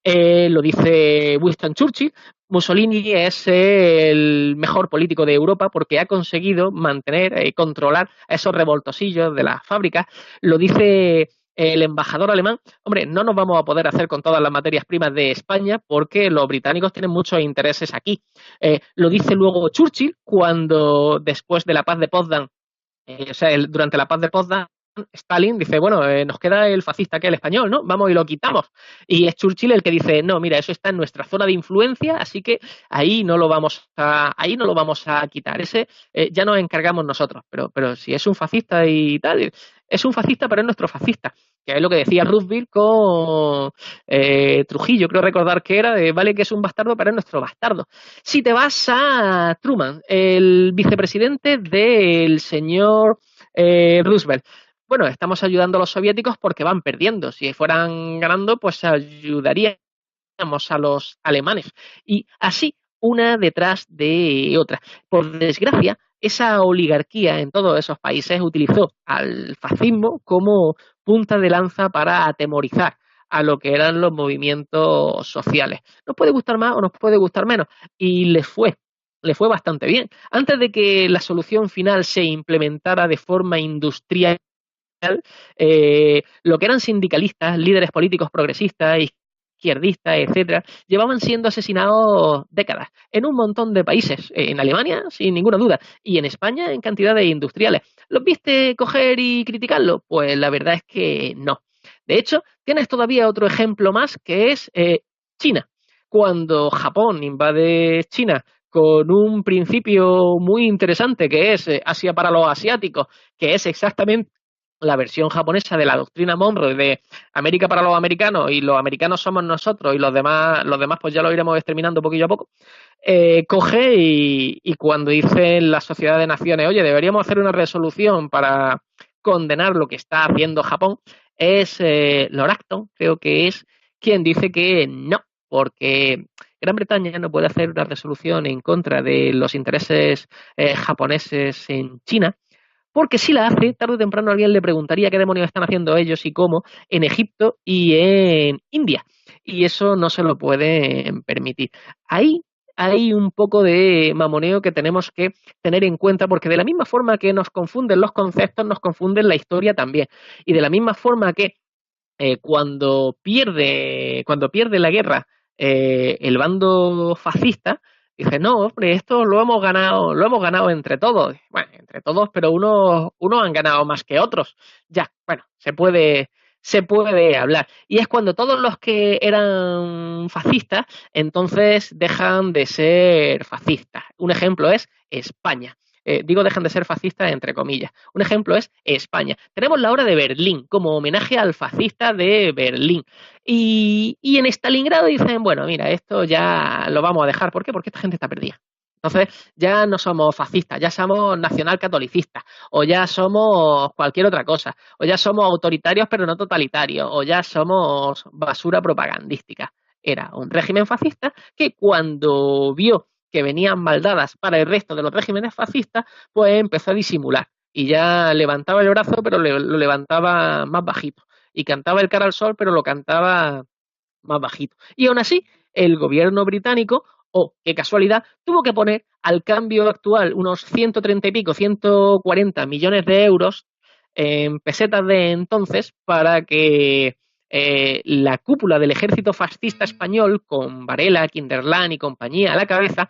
Lo dice Winston Churchill. Mussolini es el mejor político de Europa porque ha conseguido mantener y controlar a esos revoltosillos de las fábricas. Lo dice el embajador alemán. Hombre, no nos vamos a poder hacer con todas las materias primas de España porque los británicos tienen muchos intereses aquí. Lo dice luego Churchill cuando después de la paz de Potsdam, o sea, durante la paz de Potsdam, Stalin dice, bueno, nos queda el fascista, que es el español, ¿no? Vamos y lo quitamos. Y es Churchill el que dice, no, mira, eso está en nuestra zona de influencia, así que ahí no lo vamos a quitar. Ese ya nos encargamos nosotros. Pero si es un fascista y tal, es un fascista, pero es nuestro fascista. Que es lo que decía Roosevelt con Trujillo, creo recordar que era, vale que es un bastardo, pero es nuestro bastardo. Si te vas a Truman, el vicepresidente del señor Roosevelt, bueno, estamos ayudando a los soviéticos porque van perdiendo. Si fueran ganando, pues ayudaríamos a los alemanes. Y así, una detrás de otra. Por desgracia, esa oligarquía en todos esos países utilizó al fascismo como punta de lanza para atemorizar a lo que eran los movimientos sociales. Nos puede gustar más o nos puede gustar menos. Y le fue bastante bien. Antes de que la solución final se implementara de forma industrial, lo que eran sindicalistas, líderes políticos progresistas, izquierdistas, etcétera, llevaban siendo asesinados décadas en un montón de países, en Alemania sin ninguna duda y en España en cantidad de industriales. ¿Los viste coger y criticarlo? Pues la verdad es que no. De hecho, tienes todavía otro ejemplo más que es China. Cuando Japón invade China con un principio muy interesante que es Asia para los asiáticos, que es exactamente la versión japonesa de la doctrina Monroe de América para los americanos y los americanos somos nosotros y los demás pues ya lo iremos exterminando poquillo a poco, coge y cuando dicen la Sociedad de Naciones, oye, deberíamos hacer una resolución para condenar lo que está haciendo Japón, es Lord Acton, creo que es quien dice que no, porque Gran Bretaña no puede hacer una resolución en contra de los intereses japoneses en China, porque si la hace, tarde o temprano alguien le preguntaría qué demonios están haciendo ellos y cómo en Egipto y en India. Y eso no se lo pueden permitir. Ahí hay un poco de mamoneo que tenemos que tener en cuenta, porque de la misma forma que nos confunden los conceptos, nos confunden la historia también. Y de la misma forma que cuando pierde la guerra el bando fascista, dice, no, hombre, esto lo hemos ganado entre todos. Bueno, entre todos, pero unos han ganado más que otros. Ya, bueno, se puede hablar. Y es cuando todos los que eran fascistas, entonces dejan de ser fascistas. Un ejemplo es España. Digo dejan de ser fascistas entre comillas. Un ejemplo es España. Tenemos la hora de Berlín como homenaje al fascista de Berlín. Y en Stalingrado dicen, bueno, mira, esto ya lo vamos a dejar. ¿Por qué? Porque esta gente está perdida. Entonces ya no somos fascistas, ya somos nacionalcatolicistas, o ya somos cualquier otra cosa, o ya somos autoritarios pero no totalitarios, o ya somos basura propagandística. Era un régimen fascista que cuando vio que venían maldadas para el resto de los regímenes fascistas, pues empezó a disimular. Y ya levantaba el brazo, pero lo levantaba más bajito. Y cantaba el cara al sol, pero lo cantaba más bajito. Y aún así, el gobierno británico, oh, qué casualidad, tuvo que poner al cambio actual unos 130 y pico, 140 millones de euros en pesetas de entonces para que la cúpula del ejército fascista español, con Varela, Kinderland y compañía a la cabeza,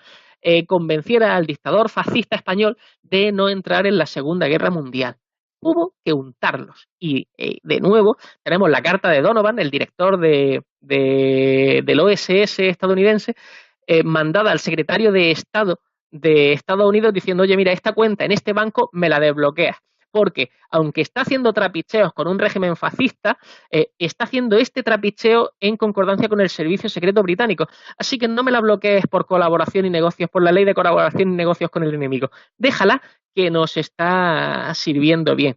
convenciera al dictador fascista español de no entrar en la Segunda Guerra Mundial. Hubo que untarlos. Y de nuevo tenemos la carta de Donovan, el director del OSS estadounidense, mandada al secretario de Estado de Estados Unidos diciendo, oye, mira, esta cuenta en este banco me la desbloqueas. Porque aunque está haciendo trapicheos con un régimen fascista, está haciendo este trapicheo en concordancia con el servicio secreto británico. Así que no me la bloquees por colaboración y negocios, por la ley de colaboración y negocios con el enemigo. Déjala que nos está sirviendo bien.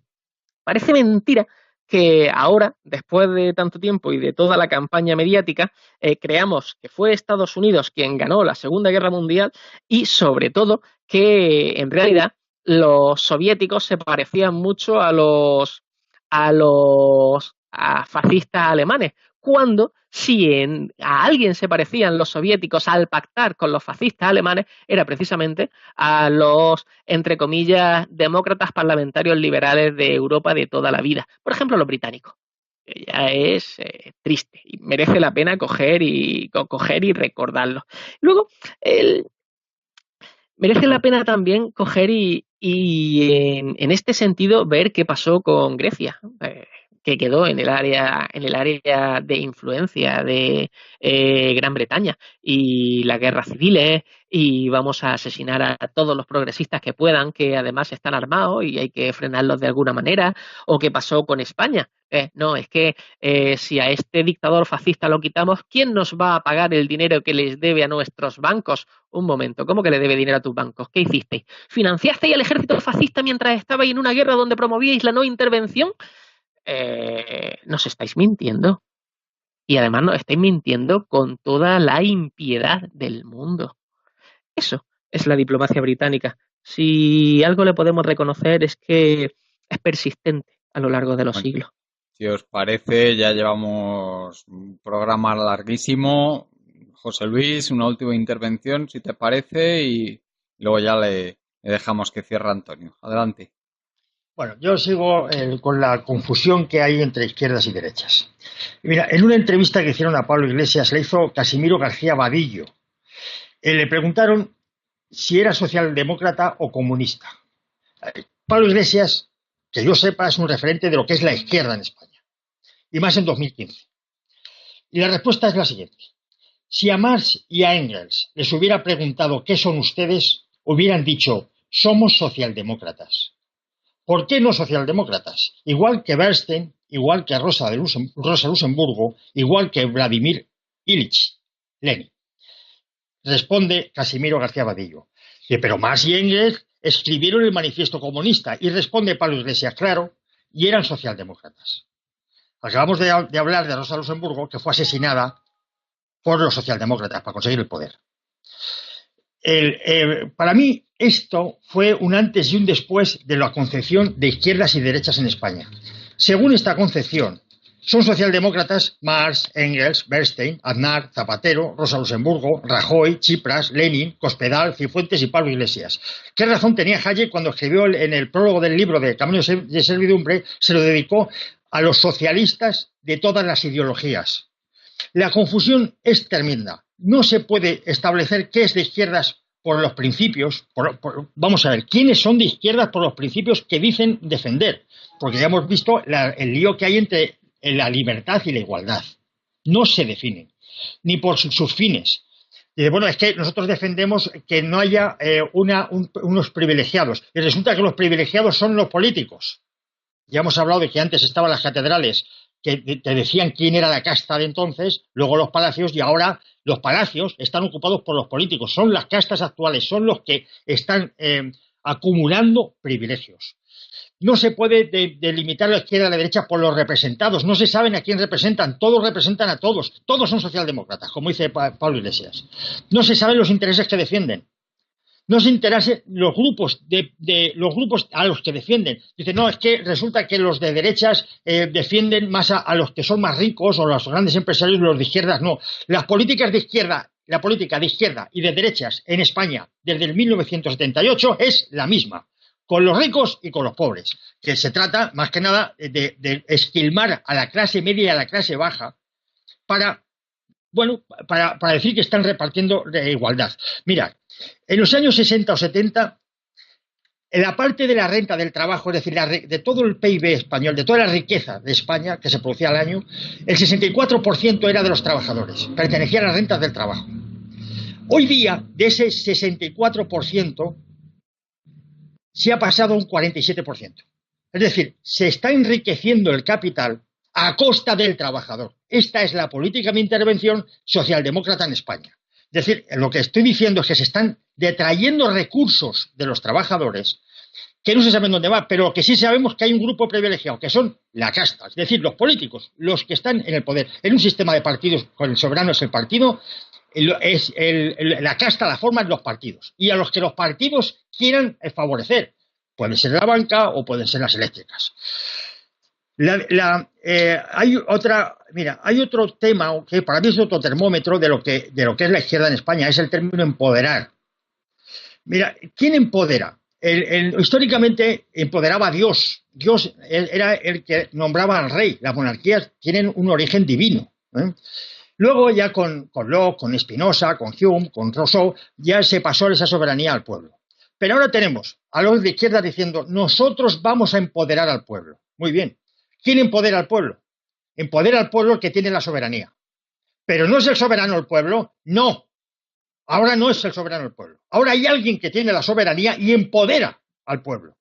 Parece mentira que ahora, después de tanto tiempo y de toda la campaña mediática, creamos que fue Estados Unidos quien ganó la Segunda Guerra Mundial y, sobre todo, que en realidad los soviéticos se parecían mucho a fascistas alemanes, cuando si a alguien se parecían los soviéticos al pactar con los fascistas alemanes, era precisamente a los, entre comillas, demócratas parlamentarios liberales de Europa de toda la vida. Por ejemplo, los británicos. Ya es triste y merece la pena coger y recordarlo. Luego, el, merece la pena también coger y en este sentido ver qué pasó con Grecia, que quedó en el área de influencia de Gran Bretaña y las guerras civiles y vamos a asesinar a todos los progresistas que puedan, que además están armados y hay que frenarlos de alguna manera, o qué pasó con España. No, es que si a este dictador fascista lo quitamos, ¿quién nos va a pagar el dinero que les debe a nuestros bancos? Un momento, ¿cómo que le debe dinero a tus bancos? ¿Qué hicisteis? ¿Financiasteis al ejército fascista mientras estabais en una guerra donde promovíais la no intervención? Nos estáis mintiendo. Y además nos estáis mintiendo con toda la impiedad del mundo. Eso es la diplomacia británica. Si algo le podemos reconocer es que es persistente a lo largo de los Bueno, siglos. si os parece, ya llevamos un programa larguísimo. José Luis, una última intervención, si te parece, y luego ya le dejamos que cierre Antonio. Adelante. Bueno, yo sigo con la confusión que hay entre izquierdas y derechas. Mira, en una entrevista que hicieron a Pablo Iglesias, le hizo Casimiro García Vadillo. Le preguntaron si era socialdemócrata o comunista. Pablo Iglesias, que yo sepa, es un referente de lo que es la izquierda en España, y más en 2015. Y la respuesta es la siguiente. Si a Marx y a Engels les hubiera preguntado qué son ustedes, hubieran dicho, somos socialdemócratas. ¿Por qué no socialdemócratas? Igual que Bernstein, igual que Rosa Luxemburgo, igual que Vladimir Ilich Lenin. Responde Casimiro García Vadillo. Pero Marx y Engels escribieron el manifiesto comunista. Y responde Pablo Iglesias, claro, y eran socialdemócratas. Acabamos de hablar de Rosa Luxemburgo, que fue asesinada por los socialdemócratas para conseguir el poder. Para mí esto fue un antes y un después de la concepción de izquierdas y derechas en España. Según esta concepción, son socialdemócratas Marx, Engels, Bernstein, Aznar, Zapatero, Rosa Luxemburgo, Rajoy, Tsipras, Lenin, Cospedal, Cifuentes y Pablo Iglesias. ¿Qué razón tenía Hayek cuando escribió en el prólogo del libro de Camino de Servidumbre? Se lo dedicó a los socialistas de todas las ideologías. La confusión es tremenda. No se puede establecer qué es de izquierdas por los principios. Vamos a ver, ¿quiénes son de izquierdas por los principios que dicen defender? Porque ya hemos visto el lío que hay entre la libertad y la igualdad. No se definen, ni por sus fines. Y bueno, es que nosotros defendemos que no haya unos privilegiados. Y resulta que los privilegiados son los políticos. Ya hemos hablado de que antes estaban las catedrales que te decían quién era la casta de entonces, luego los palacios, y ahora los palacios están ocupados por los políticos. Son las castas actuales, son los que están acumulando privilegios. No se puede delimitar la izquierda y la derecha por los representados. No se saben a quién representan. Todos representan a todos. Todos son socialdemócratas, como dice Pablo Iglesias. No se saben los intereses que defienden. No se interesen los grupos los grupos a los que defienden. Dicen, no, es que resulta que los de derechas defienden más a los que son más ricos o los grandes empresarios, los de izquierdas no. Las políticas de izquierda, la política de izquierda y de derechas en España desde el 1978 es la misma, con los ricos y con los pobres, que se trata más que nada de esquilmar a la clase media y a la clase baja para decir que están repartiendo igualdad. Mirad, en los años 60 o 70, en la parte de la renta del trabajo, es decir, de todo el PIB español, de toda la riqueza de España que se producía al año, el 64% era de los trabajadores, pertenecía a las rentas del trabajo. Hoy día, de ese 64%, se ha pasado a un 47%. Es decir, se está enriqueciendo el capital a costa del trabajador. Esta es la política de intervención socialdemócrata en España. Es decir, lo que estoy diciendo es que se están detrayendo recursos de los trabajadores que no se saben dónde va, pero que sí sabemos que hay un grupo privilegiado, que son la casta, es decir, los políticos, los que están en el poder. En un sistema de partidos, con el soberano es el partido, la casta la forman los partidos, y a los que los partidos quieran favorecer. Puede ser la banca o pueden ser las eléctricas. Hay otro tema que para mí es otro termómetro de lo que es la izquierda en España, es el término empoderar. Mira, ¿quién empodera? Históricamente empoderaba a Dios. Dios era el que nombraba al rey. Las monarquías tienen un origen divino, ¿eh? Luego ya con Locke, con Spinoza, con Hume, con Rousseau, ya se pasó esa soberanía al pueblo. Pero ahora tenemos a los de izquierda diciendo, nosotros vamos a empoderar al pueblo. Muy bien. ¿Quién empodera al pueblo? Empodera al pueblo el que tiene la soberanía. Pero ¿no es el soberano el pueblo? No. Ahora no es el soberano el pueblo. Ahora hay alguien que tiene la soberanía y empodera al pueblo.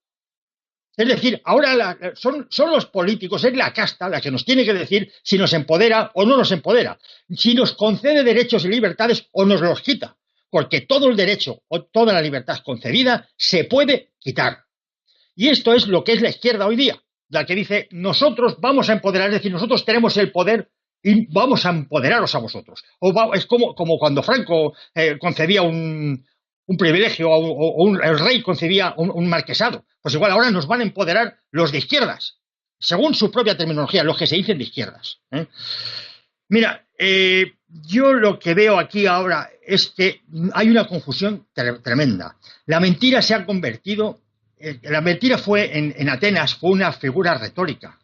Es decir, ahora son los políticos, es la casta la que nos tiene que decir si nos empodera o no nos empodera, si nos concede derechos y libertades o nos los quita. Porque todo el derecho o toda la libertad concedida se puede quitar. Y esto es lo que es la izquierda hoy día, la que dice, nosotros vamos a empoderar, es decir, nosotros tenemos el poder y vamos a empoderaros a vosotros. Es como cuando Franco concedía un privilegio o el rey concedía un marquesado. Pues igual ahora nos van a empoderar los de izquierdas, según su propia terminología, los que se dicen de izquierdas. Mira, yo lo que veo aquí ahora es que hay una confusión tremenda. La mentira se ha convertido, la mentira fue en Atenas, fue una figura retórica.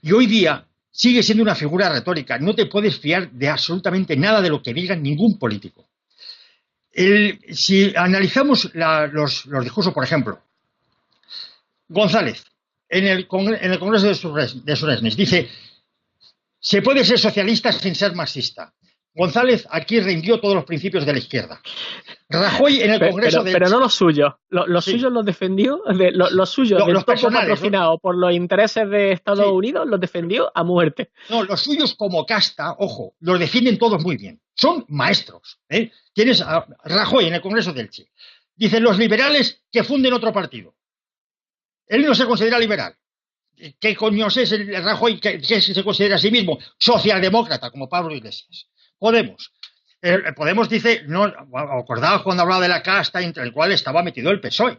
Y hoy día sigue siendo una figura retórica. No te puedes fiar de absolutamente nada de lo que diga ningún político. Si analizamos los discursos, por ejemplo, González, en el Congreso de Suresnes, dice, se puede ser socialista sin ser marxista. González aquí rindió todos los principios de la izquierda. Rajoy en el Congreso pero no los suyos. Los sí. Suyos los defendió, los suyos, los patrocinados por los intereses de Estados Unidos, los defendió a muerte. No, los suyos como casta, ojo, los defienden todos muy bien. Son maestros. Tienes a Rajoy en el Congreso del Che. Dicen los liberales que funden otro partido. Él no se considera liberal. ¿Qué coño es el Rajoy que se considera a sí mismo? Socialdemócrata, como Pablo Iglesias. Podemos dice, no, acordaos cuando hablaba de la casta entre el cual estaba metido el PSOE.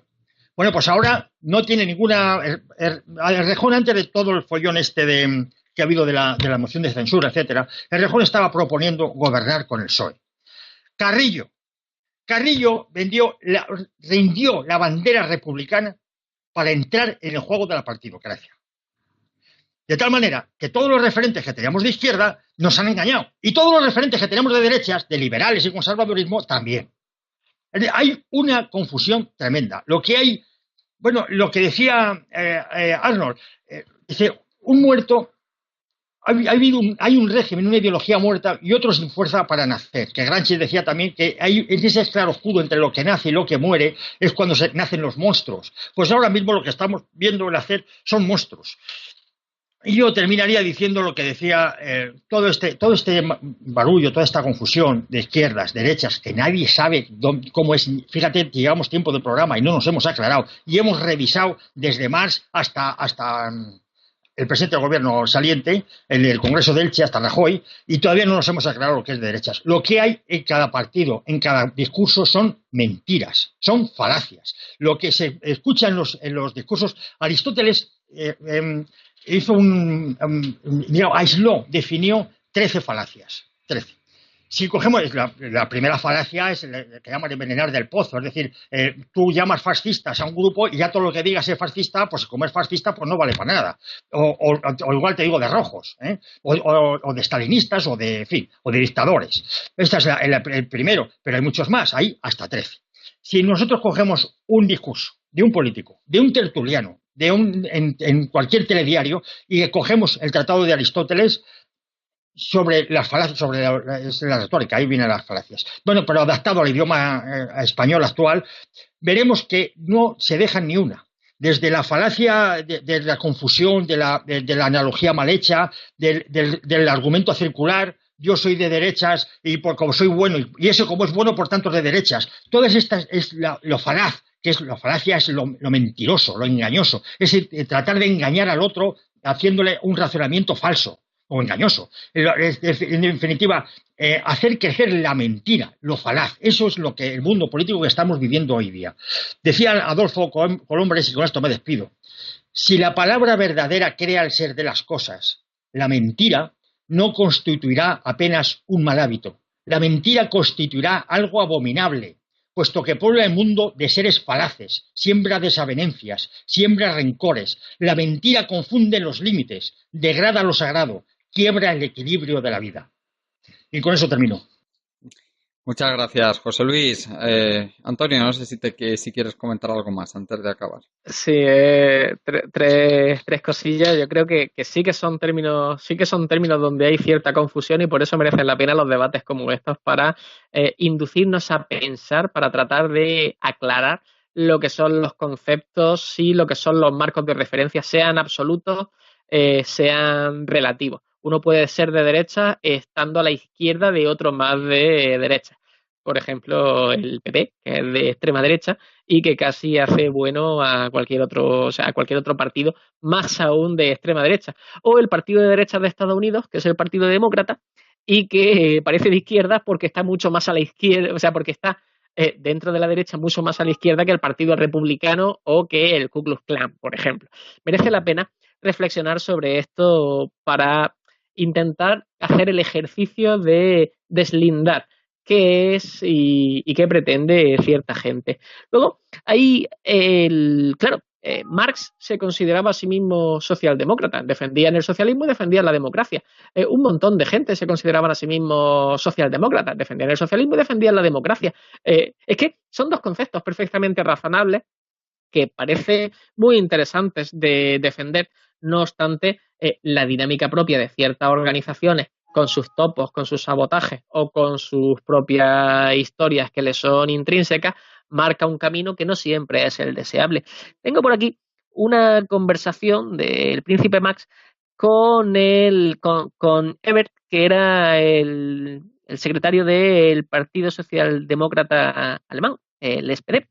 Bueno, pues ahora no tiene ninguna... Errejón, antes de todo el follón que ha habido de la moción de censura, etcétera, Errejón estaba proponiendo gobernar con el PSOE. Carrillo rindió la bandera republicana para entrar en el juego de la partidocracia. De tal manera que todos los referentes que teníamos de izquierda nos han engañado. Y todos los referentes que tenemos de derechas, de liberales y conservadurismo, también. Hay una confusión tremenda. Lo que decía Arnold, dice, un muerto, hay un régimen, una ideología muerta y otro sin fuerza para nacer. Que Gramsci decía también que en ese claroscuro entre lo que nace y lo que muere es cuando nacen los monstruos. Pues ahora mismo lo que estamos viendo nacer son monstruos. Y yo terminaría diciendo lo que decía todo este barullo, toda esta confusión de izquierdas, derechas, que nadie sabe cómo es. Fíjate, llevamos tiempo del programa y no nos hemos aclarado. Y hemos revisado desde Marx hasta el presidente del gobierno saliente, en el Congreso de Elche, hasta Rajoy, y todavía no nos hemos aclarado lo que es de derechas. Lo que hay en cada partido, en cada discurso, son mentiras, son falacias. Lo que se escucha en los discursos, Aristóteles... hizo aisló, definió 13 falacias. 13. Si cogemos, la primera falacia es la que llaman envenenar del pozo, es decir, tú llamas fascistas a un grupo y ya todo lo que digas es fascista, pues como es fascista, pues no vale para nada. O igual te digo de rojos, o de stalinistas, o de dictadores. Este es el primero, pero hay muchos más, hay hasta 13. Si nosotros cogemos un discurso de un político, de un tertuliano, en cualquier telediario, y cogemos el tratado de Aristóteles sobre las falacias, sobre la retórica, ahí vienen las falacias. Bueno, pero adaptado al idioma español actual, veremos que no se dejan ni una. Desde la falacia de la confusión, de la analogía mal hecha, del argumento circular, yo soy de derechas y como soy bueno, y eso como es bueno, por tanto es de derechas. Todas estas es lo falaz, que es la falacia, es lo mentiroso, lo engañoso. Es tratar de engañar al otro haciéndole un razonamiento falso o engañoso. En definitiva, hacer crecer la mentira, lo falaz. Eso es lo que el mundo político que estamos viviendo hoy día. Decía Adolfo Colombres, y con esto me despido, si la palabra verdadera crea el ser de las cosas, la mentira no constituirá apenas un mal hábito. La mentira constituirá algo abominable, puesto que puebla el mundo de seres falaces, siembra desavenencias, siembra rencores. La mentira confunde los límites, degrada lo sagrado, quiebra el equilibrio de la vida. Y con eso termino. Muchas gracias, José Luis. Antonio, no sé si quieres comentar algo más antes de acabar. Sí, tres cosillas. Yo creo que sí que son términos donde hay cierta confusión y por eso merecen la pena los debates como estos para inducirnos a pensar, para tratar de aclarar lo que son los conceptos y lo que son los marcos de referencia, sean absolutos, sean relativos. Uno puede ser de derecha estando a la izquierda de otro más de derecha. Por ejemplo, el PP, que es de extrema derecha y que casi hace bueno a cualquier otro, o sea, a cualquier otro partido, más aún de extrema derecha. O el partido de derecha de Estados Unidos, que es el Partido Demócrata, y que parece de izquierda porque está mucho más a la izquierda, o sea, porque está dentro de la derecha mucho más a la izquierda que el Partido Republicano o que el Ku Klux Klan, por ejemplo. Merece la pena reflexionar sobre esto para intentar hacer el ejercicio de deslindar qué es y qué pretende cierta gente. Luego, ahí, claro, Marx se consideraba a sí mismo socialdemócrata, defendían el socialismo y defendían la democracia. Un montón de gente se consideraban a sí mismos socialdemócratas, defendían el socialismo y defendían la democracia. Es que son dos conceptos perfectamente razonables que parece muy interesantes de defender. No obstante, la dinámica propia de ciertas organizaciones con sus topos, con sus sabotajes o con sus propias historias que le son intrínsecas, marca un camino que no siempre es el deseable. Tengo por aquí una conversación del príncipe Max con Ebert, que era el secretario del Partido Socialdemócrata Alemán, el SPD.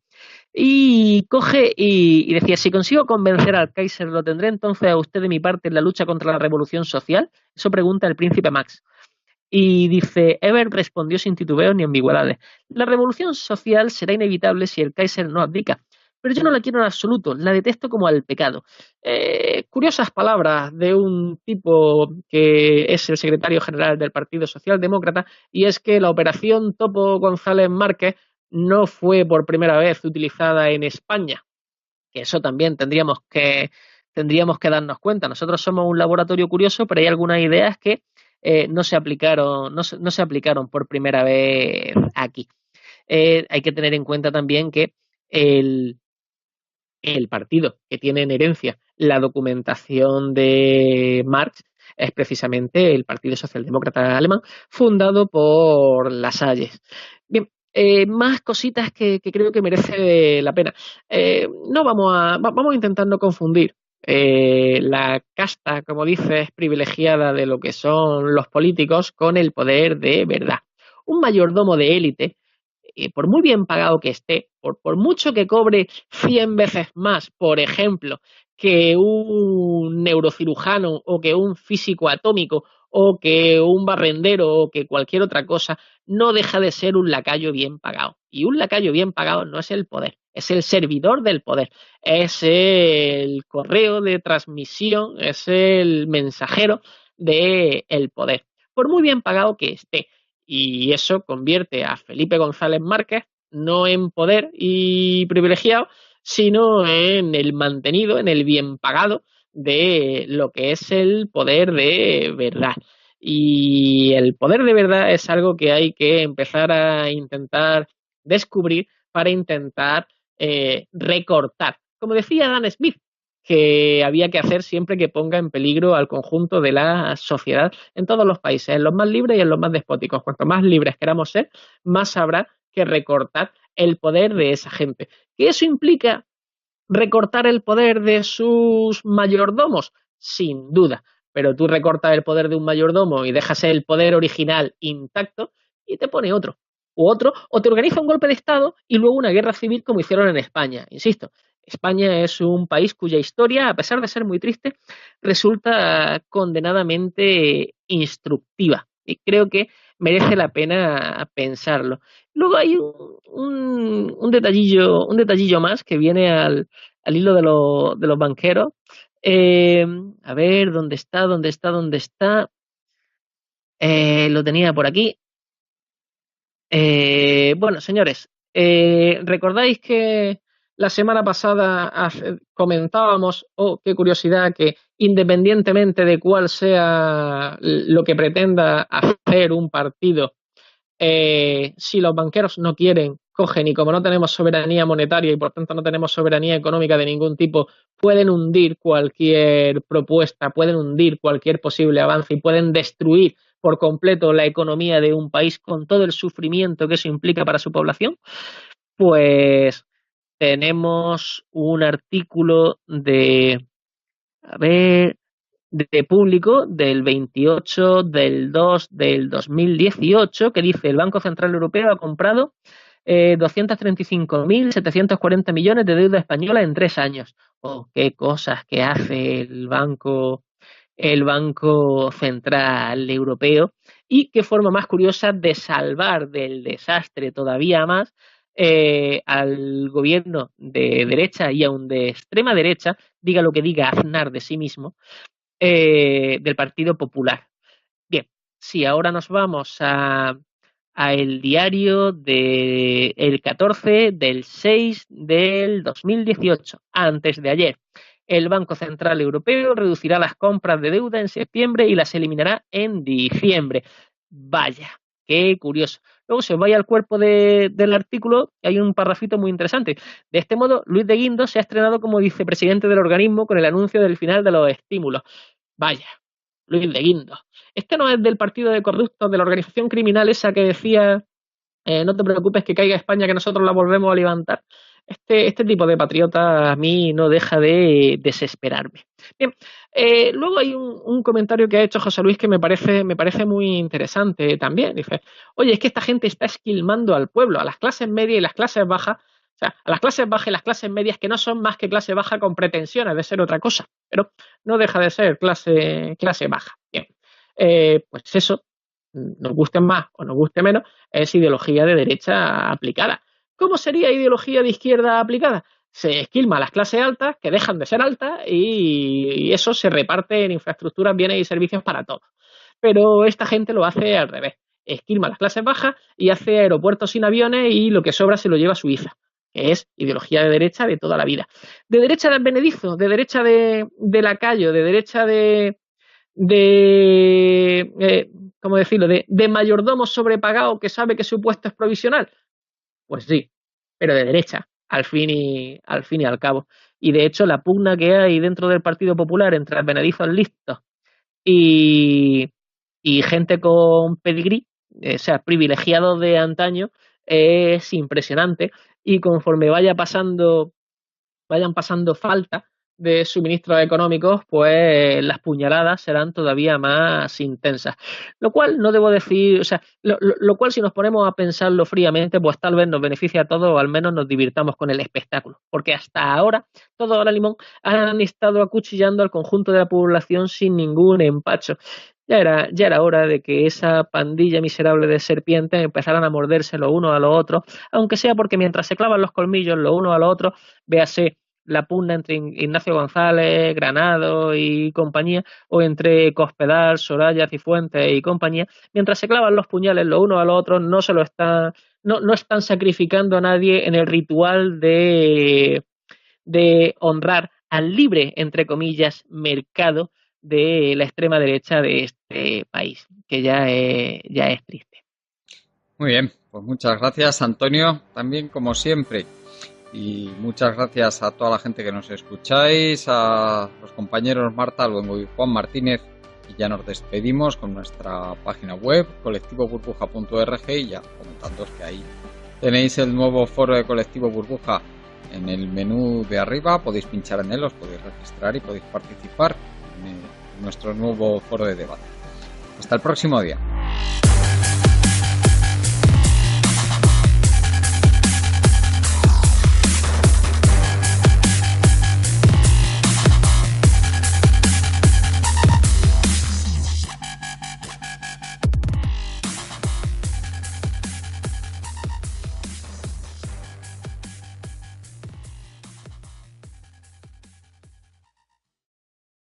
Y coge y decía, si consigo convencer al Kaiser, ¿lo tendré entonces a usted de mi parte en la lucha contra la revolución social? Eso pregunta el príncipe Max. Y dice, Ebert respondió sin titubeos ni ambigüedades. La revolución social será inevitable si el Kaiser no abdica. Pero yo no la quiero en absoluto, la detesto como al pecado. Curiosas palabras de un tipo que es el secretario general del Partido Socialdemócrata, y es que la operación Topo González Márquez no fue por primera vez utilizada en España, que eso también tendríamos que darnos cuenta. Nosotros somos un laboratorio curioso, pero hay algunas ideas que no se aplicaron, no se aplicaron por primera vez aquí. Hay que tener en cuenta también que el, el partido que tiene en herencia la documentación de Marx es precisamente el Partido Socialdemócrata Alemán, fundado por Lasalles. Bien, más cositas que creo que merece la pena. No vamos a intentar no confundir la casta, como dices, privilegiada de lo que son los políticos con el poder de verdad. Un mayordomo de élite, por muy bien pagado que esté, por mucho que cobre 100 veces más, por ejemplo, que un neurocirujano o que un físico atómico o que un barrendero o que cualquier otra cosa, no deja de ser un lacayo bien pagado. Y un lacayo bien pagado no es el poder, es el servidor del poder, es el correo de transmisión, es el mensajero del poder. Por muy bien pagado que esté. Y eso convierte a Felipe González Márquez no en poder y privilegiado, sino en el mantenido, en el bien pagado de lo que es el poder de verdad. Y el poder de verdad es algo que hay que empezar a intentar descubrir para intentar recortar. Como decía Dan Smith, que había que hacer siempre que ponga en peligro al conjunto de la sociedad en todos los países, en los más libres y en los más despóticos. Cuanto más libres queramos ser, más habrá que recortar el poder de esa gente. ¿Que eso implica recortar el poder de sus mayordomos? Sin duda. Pero tú recortas el poder de un mayordomo y dejas el poder original intacto y te pone otro. O te organiza un golpe de Estado y luego una guerra civil como hicieron en España. Insisto, España es un país cuya historia, a pesar de ser muy triste, resulta condenadamente instructiva. Y creo que merece la pena pensarlo. Luego hay un detallillo más que viene al hilo de los banqueros. A ver, ¿dónde está? ¿Dónde está? ¿Dónde está? Lo tenía por aquí. Bueno, señores, ¿recordáis que la semana pasada comentábamos, qué curiosidad, que independientemente de cuál sea lo que pretenda hacer un partido, si los banqueros no quieren, cogen, y como no tenemos soberanía monetaria y por tanto no tenemos soberanía económica de ningún tipo, pueden hundir cualquier propuesta, pueden hundir cualquier posible avance y pueden destruir por completo la economía de un país con todo el sufrimiento que eso implica para su población. Pues tenemos un artículo de Público del 28 del 2 del 2018 que dice: el Banco Central Europeo ha comprado 235.740 millones de deuda española en 3 años. Qué cosas que hace el Banco Central Europeo, y qué forma más curiosa de salvar del desastre todavía más al gobierno de derecha y aún de extrema derecha, diga lo que diga Aznar de sí mismo, del Partido Popular. Bien, si ahora nos vamos a el diario del 14 del 6 del 2018, antes de ayer. El Banco Central Europeo reducirá las compras de deuda en septiembre y las eliminará en diciembre. Vaya, qué curioso. Luego, si os vais al cuerpo del artículo, hay un parrafito muy interesante. De este modo, Luis de Guindos se ha estrenado como vicepresidente del organismo con el anuncio del final de los estímulos. Vaya, Luis de Guindos. Este no es del partido de corruptos, de la organización criminal esa que decía no te preocupes que caiga España, que nosotros la volvemos a levantar. Este tipo de patriota a mí no deja de desesperarme. Bien, luego hay un comentario que ha hecho José Luis que me parece muy interesante también. Dice: oye, es que esta gente está esquilmando al pueblo, a las clases medias y las clases bajas, o sea, a las clases bajas y las clases medias, que no son más que clase baja con pretensiones de ser otra cosa, pero no deja de ser clase baja. Bien, pues eso, nos guste más o nos guste menos, es ideología de derecha aplicada. ¿Cómo sería ideología de izquierda aplicada? Se esquilma a las clases altas, que dejan de ser altas, y eso se reparte en infraestructuras, bienes y servicios para todos. Pero esta gente lo hace al revés. Esquilma a las clases bajas y hace aeropuertos sin aviones, y lo que sobra se lo lleva a Suiza, que es ideología de derecha de toda la vida. De derecha de Advenedizo, de derecha de Lacayo, de derecha ¿cómo decirlo?, de mayordomo sobrepagado que sabe que su puesto es provisional. Pues sí, pero de derecha, al fin y al cabo. Y de hecho, la pugna que hay dentro del Partido Popular entre advenedizos listos y gente con pedigrí, o sea, privilegiados de antaño, es impresionante. Y conforme vayan pasando falta de suministros económicos, pues las puñaladas serán todavía más intensas. Lo cual no debo decir, o sea, lo cual, si nos ponemos a pensarlo fríamente, pues tal vez nos beneficia a todos, o al menos nos divirtamos con el espectáculo. Porque hasta ahora, todos ahora limón han estado acuchillando al conjunto de la población sin ningún empacho. Ya era hora de que esa pandilla miserable de serpientes empezaran a morderse los unos a los otros, aunque sea porque mientras se clavan los colmillos los unos a los otros, véase la pugna entre Ignacio González, Granado y compañía, o entre Cospedal, Soraya, Cifuentes y compañía, mientras se clavan los puñales los unos a los otros, no están sacrificando a nadie en el ritual de honrar al libre, entre comillas, mercado de la extrema derecha de este país, que ya es triste. Muy bien, pues muchas gracias, Antonio, también como siempre. Y muchas gracias a toda la gente que nos escucháis, a los compañeros Marta Luengo y Juan Martínez. Y ya nos despedimos con nuestra página web, colectivoburbuja.org, y ya comentándoos que ahí tenéis el nuevo foro de Colectivo Burbuja en el menú de arriba. Podéis pinchar en él, os podéis registrar y podéis participar en nuestro nuevo foro de debate. Hasta el próximo día.